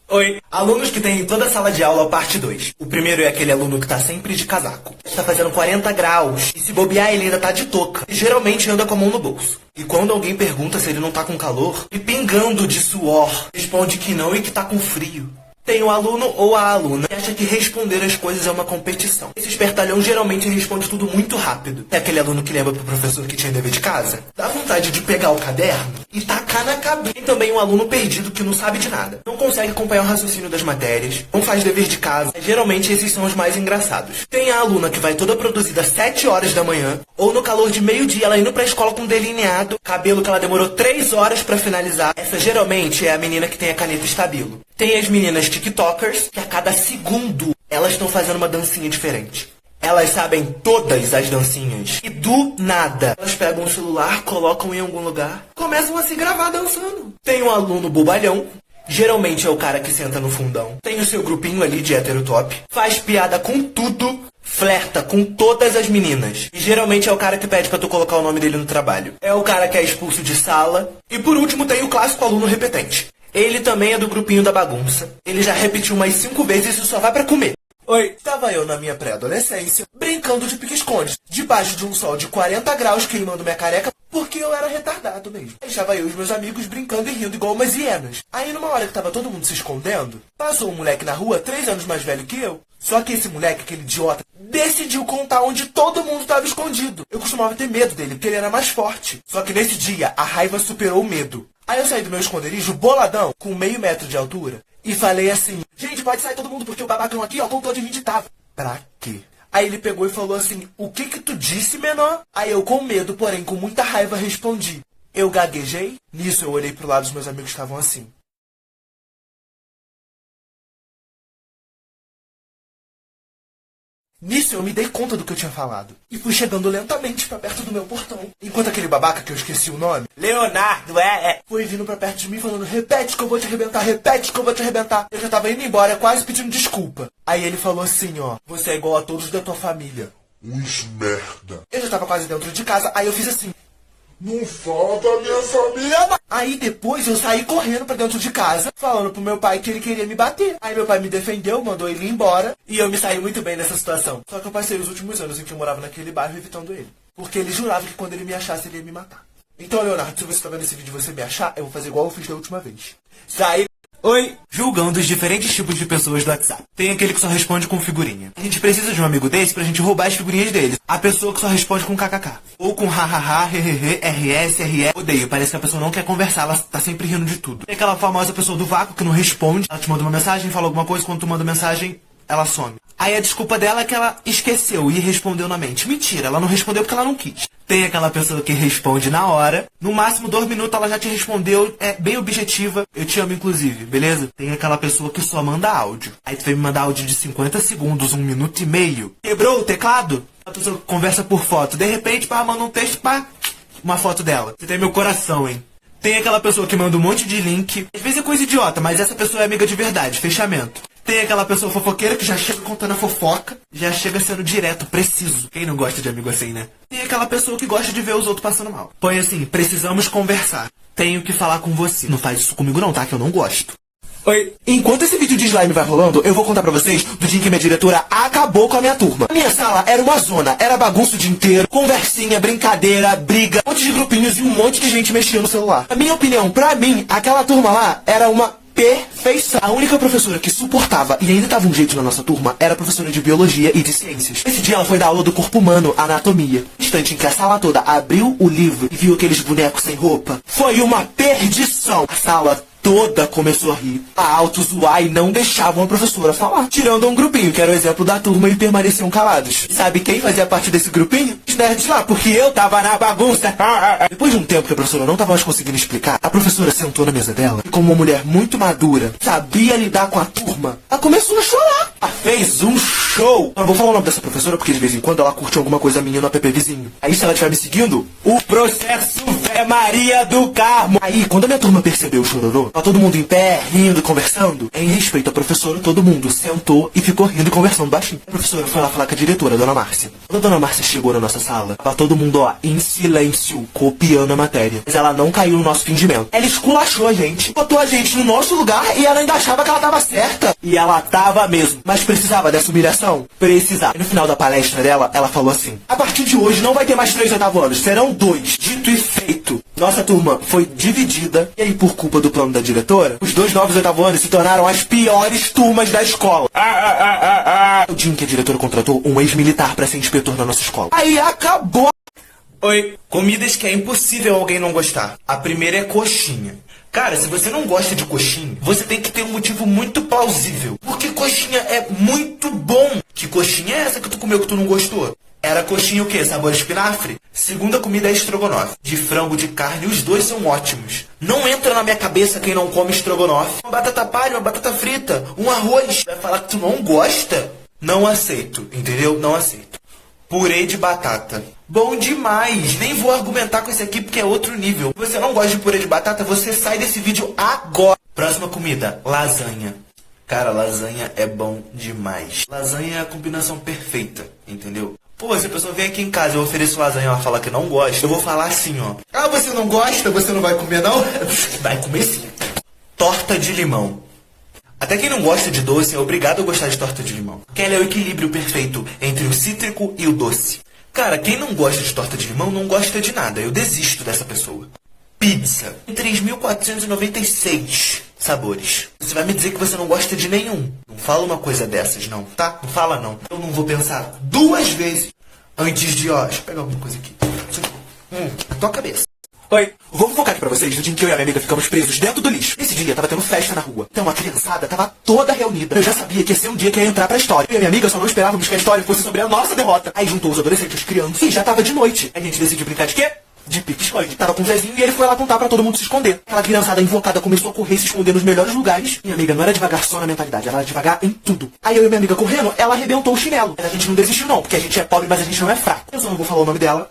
Oi. Alunos que tem em toda a sala de aula, parte 2. O primeiro é aquele aluno que tá sempre de casaco. Está fazendo 40 graus. E se bobear, ele ainda tá de touca. E geralmente anda com a mão no bolso. E quando alguém pergunta se ele não tá com calor, e pingando de suor, responde que não e que tá com frio. Tem o aluno ou a aluna que acha que responder as coisas é uma competição. Esse espertalhão geralmente responde tudo muito rápido. É aquele aluno que lembra pro professor que tinha dever de casa. Dá vontade de pegar o caderno e tacar na cabeça. Tem também um aluno perdido que não sabe de nada. Não consegue acompanhar o raciocínio das matérias. Não faz dever de casa. Geralmente esses são os mais engraçados. Tem a aluna que vai toda produzida às 7 horas da manhã. Ou no calor de meio-dia ela indo pra escola com delineado. Cabelo que ela demorou 3 horas pra finalizar. Essa geralmente é a menina que tem a caneta estabilo. Tem as meninas TikTokers, que a cada segundo elas estão fazendo uma dancinha diferente. Elas sabem todas as dancinhas. E do nada, elas pegam o celular, colocam em algum lugar, começam a se gravar dançando. Tem um aluno bobalhão, geralmente é o cara que senta no fundão. Tem o seu grupinho ali de heterotop, faz piada com tudo, flerta com todas as meninas. E geralmente é o cara que pede pra tu colocar o nome dele no trabalho. É o cara que é expulso de sala. E por último tem o clássico aluno repetente. Ele também é do grupinho da bagunça. Ele já repetiu umas 5 vezes e só vai pra comer. Oi, estava eu na minha pré-adolescência, brincando de pique-esconde, debaixo de um sol de 40 graus queimando minha careca, porque eu era retardado mesmo. Deixava eu e os meus amigos brincando e rindo igual umas hienas. Aí numa hora que tava todo mundo se escondendo, passou um moleque na rua, 3 anos mais velho que eu, Só que esse moleque, aquele idiota, decidiu contar onde todo mundo estava escondido. Eu costumava ter medo dele, porque ele era mais forte. Só que nesse dia, a raiva superou o medo. Aí eu saí do meu esconderijo boladão, com 0,5 metro de altura, e falei assim: gente, pode sair todo mundo, porque o babacão aqui, ó, contou de mim de tava. Pra quê? Aí ele pegou e falou assim: o que que tu disse, menor? Aí eu, com medo, porém com muita raiva, respondi: eu gaguejei? Nisso eu olhei pro lado, os meus amigos estavam assim. Nisso eu me dei conta do que eu tinha falado. E fui chegando lentamente pra perto do meu portão. Enquanto aquele babaca, que eu esqueci o nome, Leonardo, foi vindo pra perto de mim falando: repete que eu vou te arrebentar, repete que eu vou te arrebentar. Eu já tava indo embora, quase pedindo desculpa. Aí ele falou assim, ó: você é igual a todos da tua família. Uns merda. Eu já tava quase dentro de casa, aí eu fiz assim: não fala da minha família. Aí depois eu saí correndo pra dentro de casa, falando pro meu pai que ele queria me bater. Aí meu pai me defendeu, mandou ele ir embora, e eu me saí muito bem nessa situação. Só que eu passei os últimos anos em que eu morava naquele bairro evitando ele. Porque ele jurava que quando ele me achasse, ele ia me matar. Então, Leonardo, se você tá vendo esse vídeo e você me achar, eu vou fazer igual eu fiz da última vez. Saí... Oi! Julgando os diferentes tipos de pessoas do WhatsApp. Tem aquele que só responde com figurinha. A gente precisa de um amigo desse pra gente roubar as figurinhas dele. A pessoa que só responde com kkk. Ou com hahaha, hehehe, rs, re. Odeio, parece que a pessoa não quer conversar, ela tá sempre rindo de tudo. Tem aquela famosa pessoa do vácuo que não responde. Ela te manda uma mensagem, fala alguma coisa, quando tu manda mensagem, ela some. Aí a desculpa dela é que ela esqueceu e respondeu na mente. Mentira, ela não respondeu porque ela não quis. Tem aquela pessoa que responde na hora. No máximo 2 minutos ela já te respondeu. É bem objetiva. Eu te amo, inclusive, beleza? Tem aquela pessoa que só manda áudio. Aí tu vem me mandar áudio de 50 segundos, 1 minuto e meio. Quebrou o teclado? A pessoa conversa por foto. De repente, pá, manda um texto, pá, uma foto dela. Você tem meu coração, hein? Tem aquela pessoa que manda um monte de link. Às vezes é coisa idiota, mas essa pessoa é amiga de verdade. Fechamento. Tem aquela pessoa fofoqueira que já chega contando a fofoca, já chega sendo direto, preciso. Quem não gosta de amigo assim, né? Tem aquela pessoa que gosta de ver os outros passando mal. Põe assim: precisamos conversar. Tenho que falar com você. Não faz isso comigo não, tá? Que eu não gosto. Oi. Enquanto esse vídeo de slime vai rolando, eu vou contar pra vocês do dia em que minha diretora acabou com a minha turma. A minha sala era uma zona, era bagunça o dia inteiro, conversinha, brincadeira, briga, um monte de grupinhos e um monte de gente mexendo no celular. Na minha opinião, pra mim, aquela turma lá era uma perfeição. A única professora que suportava e ainda dava um jeito na nossa turma era a professora de biologia e de ciências. Esse dia ela foi dar aula do corpo humano, anatomia. No instante em que a sala toda abriu o livro e viu aqueles bonecos sem roupa, foi uma perdição. A sala toda começou a rir, a alto zoar e não deixavam a professora falar. Tirando um grupinho, que era o exemplo da turma, e permaneciam calados. E sabe quem fazia parte desse grupinho? Os nerds lá, porque eu tava na bagunça. Depois de um tempo que a professora não tava mais conseguindo explicar, a professora sentou na mesa dela e, como uma mulher muito madura, sabia lidar com a turma, ela começou a chorar. Ela fez um show. Eu não vou falar o nome dessa professora porque de vez em quando ela curte alguma coisa minha no app vizinho. Aí se ela estiver me seguindo, o processo é Maria do Carmo. Aí quando a minha turma percebeu o chororô, tá todo mundo em pé, rindo, conversando. Em respeito à professora, todo mundo sentou e ficou rindo e conversando baixinho. A professora foi lá falar com a diretora, a dona Márcia. Quando a dona Márcia chegou na nossa sala, tava todo mundo, ó, em silêncio, copiando a matéria. Mas ela não caiu no nosso fingimento. Ela esculachou a gente, botou a gente no nosso lugar e ela ainda achava que ela tava certa. E ela tava mesmo. Mas precisava dessa humilhação? Precisava. E no final da palestra dela, ela falou assim: a partir de hoje não vai ter mais 3 oitavos anos, serão 2. Dito e feito. Nossa turma foi dividida. E aí, por culpa do plano da diretora, os 2 novos oitavos anos se tornaram as piores turmas da escola. O dia em que a diretora contratou um ex-militar pra ser inspetor na nossa escola. Aí acabou. Oi. Comidas que é impossível alguém não gostar. A primeira é coxinha. Cara, se você não gosta de coxinha, você tem que ter um motivo muito plausível. Porque coxinha é muito bom. Que coxinha é essa que tu comeu que tu não gostou? Era coxinha o quê? Sabor espinafre? Segunda comida é estrogonofe. De frango, de carne, os dois são ótimos. Não entra na minha cabeça quem não come estrogonofe. Uma batata palha, uma batata frita, um arroz. Vai falar que tu não gosta? Não aceito, entendeu? Não aceito. Purê de batata. Bom demais. Nem vou argumentar com esse aqui porque é outro nível. Se você não gosta de purê de batata, você sai desse vídeo agora. Próxima comida, lasanha. Cara, lasanha é bom demais. Lasanha é a combinação perfeita, entendeu? Pô, se a pessoa vem aqui em casa e eu ofereço lasanha e ela fala que não gosta, eu vou falar assim, ó: ah, você não gosta? Você não vai comer, não? Vai comer sim. Torta de limão. Até quem não gosta de doce é obrigado a gostar de torta de limão. Porque ela é o equilíbrio perfeito entre o cítrico e o doce. Cara, quem não gosta de torta de limão não gosta de nada. Eu desisto dessa pessoa. Pizza. Em 3.496. sabores. Você vai me dizer que você não gosta de nenhum. Não fala uma coisa dessas, não, tá? Não fala, não. Eu não vou pensar 2 vezes antes de, ó... Deixa eu pegar alguma coisa aqui. Na tua cabeça. Oi, vou focar aqui pra vocês no dia em que eu e a minha amiga ficamos presos dentro do lixo. Esse dia tava tendo festa na rua. Então a criançada tava toda reunida. Eu já sabia que ia ser um dia que ia entrar pra história. Eu e a minha amiga só não esperávamos que a história fosse sobre a nossa derrota. Aí juntou os adolescentes, os crianças, e já tava de noite. Aí a gente decidiu brincar de quê? De pique-esconde. Tava com o Zezinho e ele foi lá contar pra todo mundo se esconder. Aquela criançada invocada começou a correr e se esconder nos melhores lugares. Minha amiga não era devagar só na mentalidade, ela era devagar em tudo. Aí eu e minha amiga correndo, ela arrebentou o chinelo. Mas a gente não desistiu não, porque a gente é pobre, mas a gente não é fraco. Eu só não vou falar o nome dela,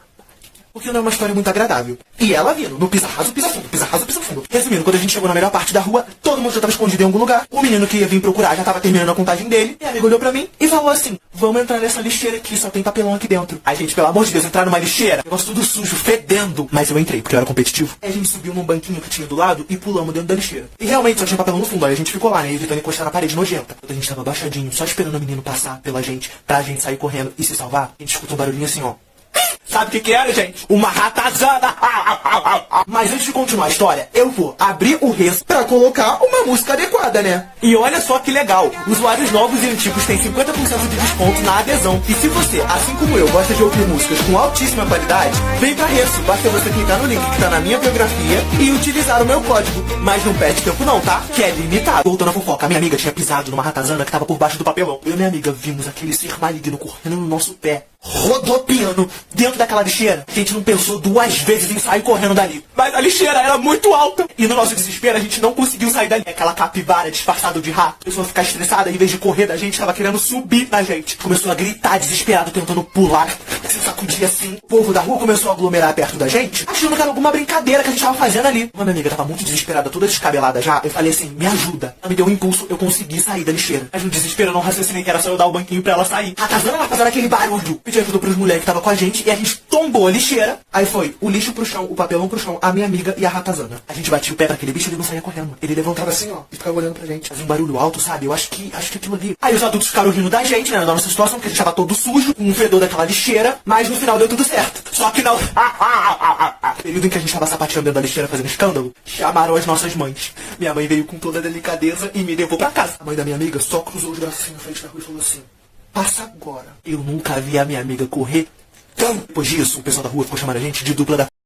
porque não é uma história muito agradável. E ela vindo, no pisa raso, pisa fundo, pisa raso, pisa fundo. Resumindo, quando a gente chegou na melhor parte da rua, todo mundo já tava escondido em algum lugar. O menino que ia vir procurar já tava terminando a contagem dele. E a amiga olhou pra mim e falou assim: vamos entrar nessa lixeira aqui, só tem papelão aqui dentro. Aí, gente, pelo amor de Deus, entrar numa lixeira. Negócio tudo sujo, fedendo. Mas eu entrei, porque eu era competitivo. Aí a gente subiu num banquinho que tinha do lado e pulamos dentro da lixeira. E realmente só tinha papelão no fundo. Aí a gente ficou lá, né, evitando encostar na parede nojenta. Quando a gente tava abaixadinho, só esperando o menino passar pela gente, pra gente sair correndo e se salvar, a gente escuta um barulhinho assim, ó. Sabe o que era, gente? Uma ratazana! Mas antes de continuar a história, eu vou abrir o Res pra colocar uma música adequada, né? E olha só que legal! Usuários novos e antigos têm 50% de desconto na adesão. E se você, assim como eu, gosta de ouvir músicas com altíssima qualidade, vem pra Res. Basta você clicar no link que tá na minha biografia e utilizar o meu código. Mas não perde tempo não, tá? Que é limitado. Voltando à fofoca, a minha amiga tinha pisado numa ratazana que tava por baixo do papelão. Eu e minha amiga vimos aquele ser maligno correndo no nosso pé, rodopiando dentro daquela lixeira. A gente não pensou 2 vezes em sair correndo dali. Mas a lixeira era muito alta. E no nosso desespero a gente não conseguiu sair dali. Aquela capivara disfarçada de rato começou a ficar estressada. Em vez de correr da gente, tava querendo subir na gente. Começou a gritar desesperado, tentando pular, se sacudir assim. O povo da rua começou a aglomerar perto da gente, achando que era alguma brincadeira que a gente tava fazendo ali. Uma minha amiga tava muito desesperada, toda descabelada já. Eu falei assim: me ajuda. Ela me deu um impulso, eu consegui sair da lixeira. Mas no desespero eu não raciocinei que era só eu dar o banquinho pra ela sair. A Tazana ela fazendo aquele barulho. Pedi ajuda pros moleques que tava com a gente e a gente tombou a lixeira. Aí foi o lixo pro chão, o papelão pro chão, a minha amiga e a ratazana. A gente batia o pé naquele bicho e ele não saía correndo. Ele levantava assim, ó, e ficava olhando pra gente. Fazia um barulho alto, sabe? Eu acho que aquilo ali. Aí os adultos ficaram rindo da gente, né? Da nossa situação, porque a gente tava todo sujo, com um fedor daquela lixeira. Mas no final deu tudo certo. Só que não. Período em que a gente tava sapateando dentro da lixeira fazendo escândalo, chamaram as nossas mães. Minha mãe veio com toda a delicadeza e me levou pra casa. A mãe da minha amiga só cruzou os braços assim na frente da rua e falou assim: passa agora. Eu nunca vi a minha amiga correr. Então, depois disso, o pessoal da rua ficou chamando a gente de dupla da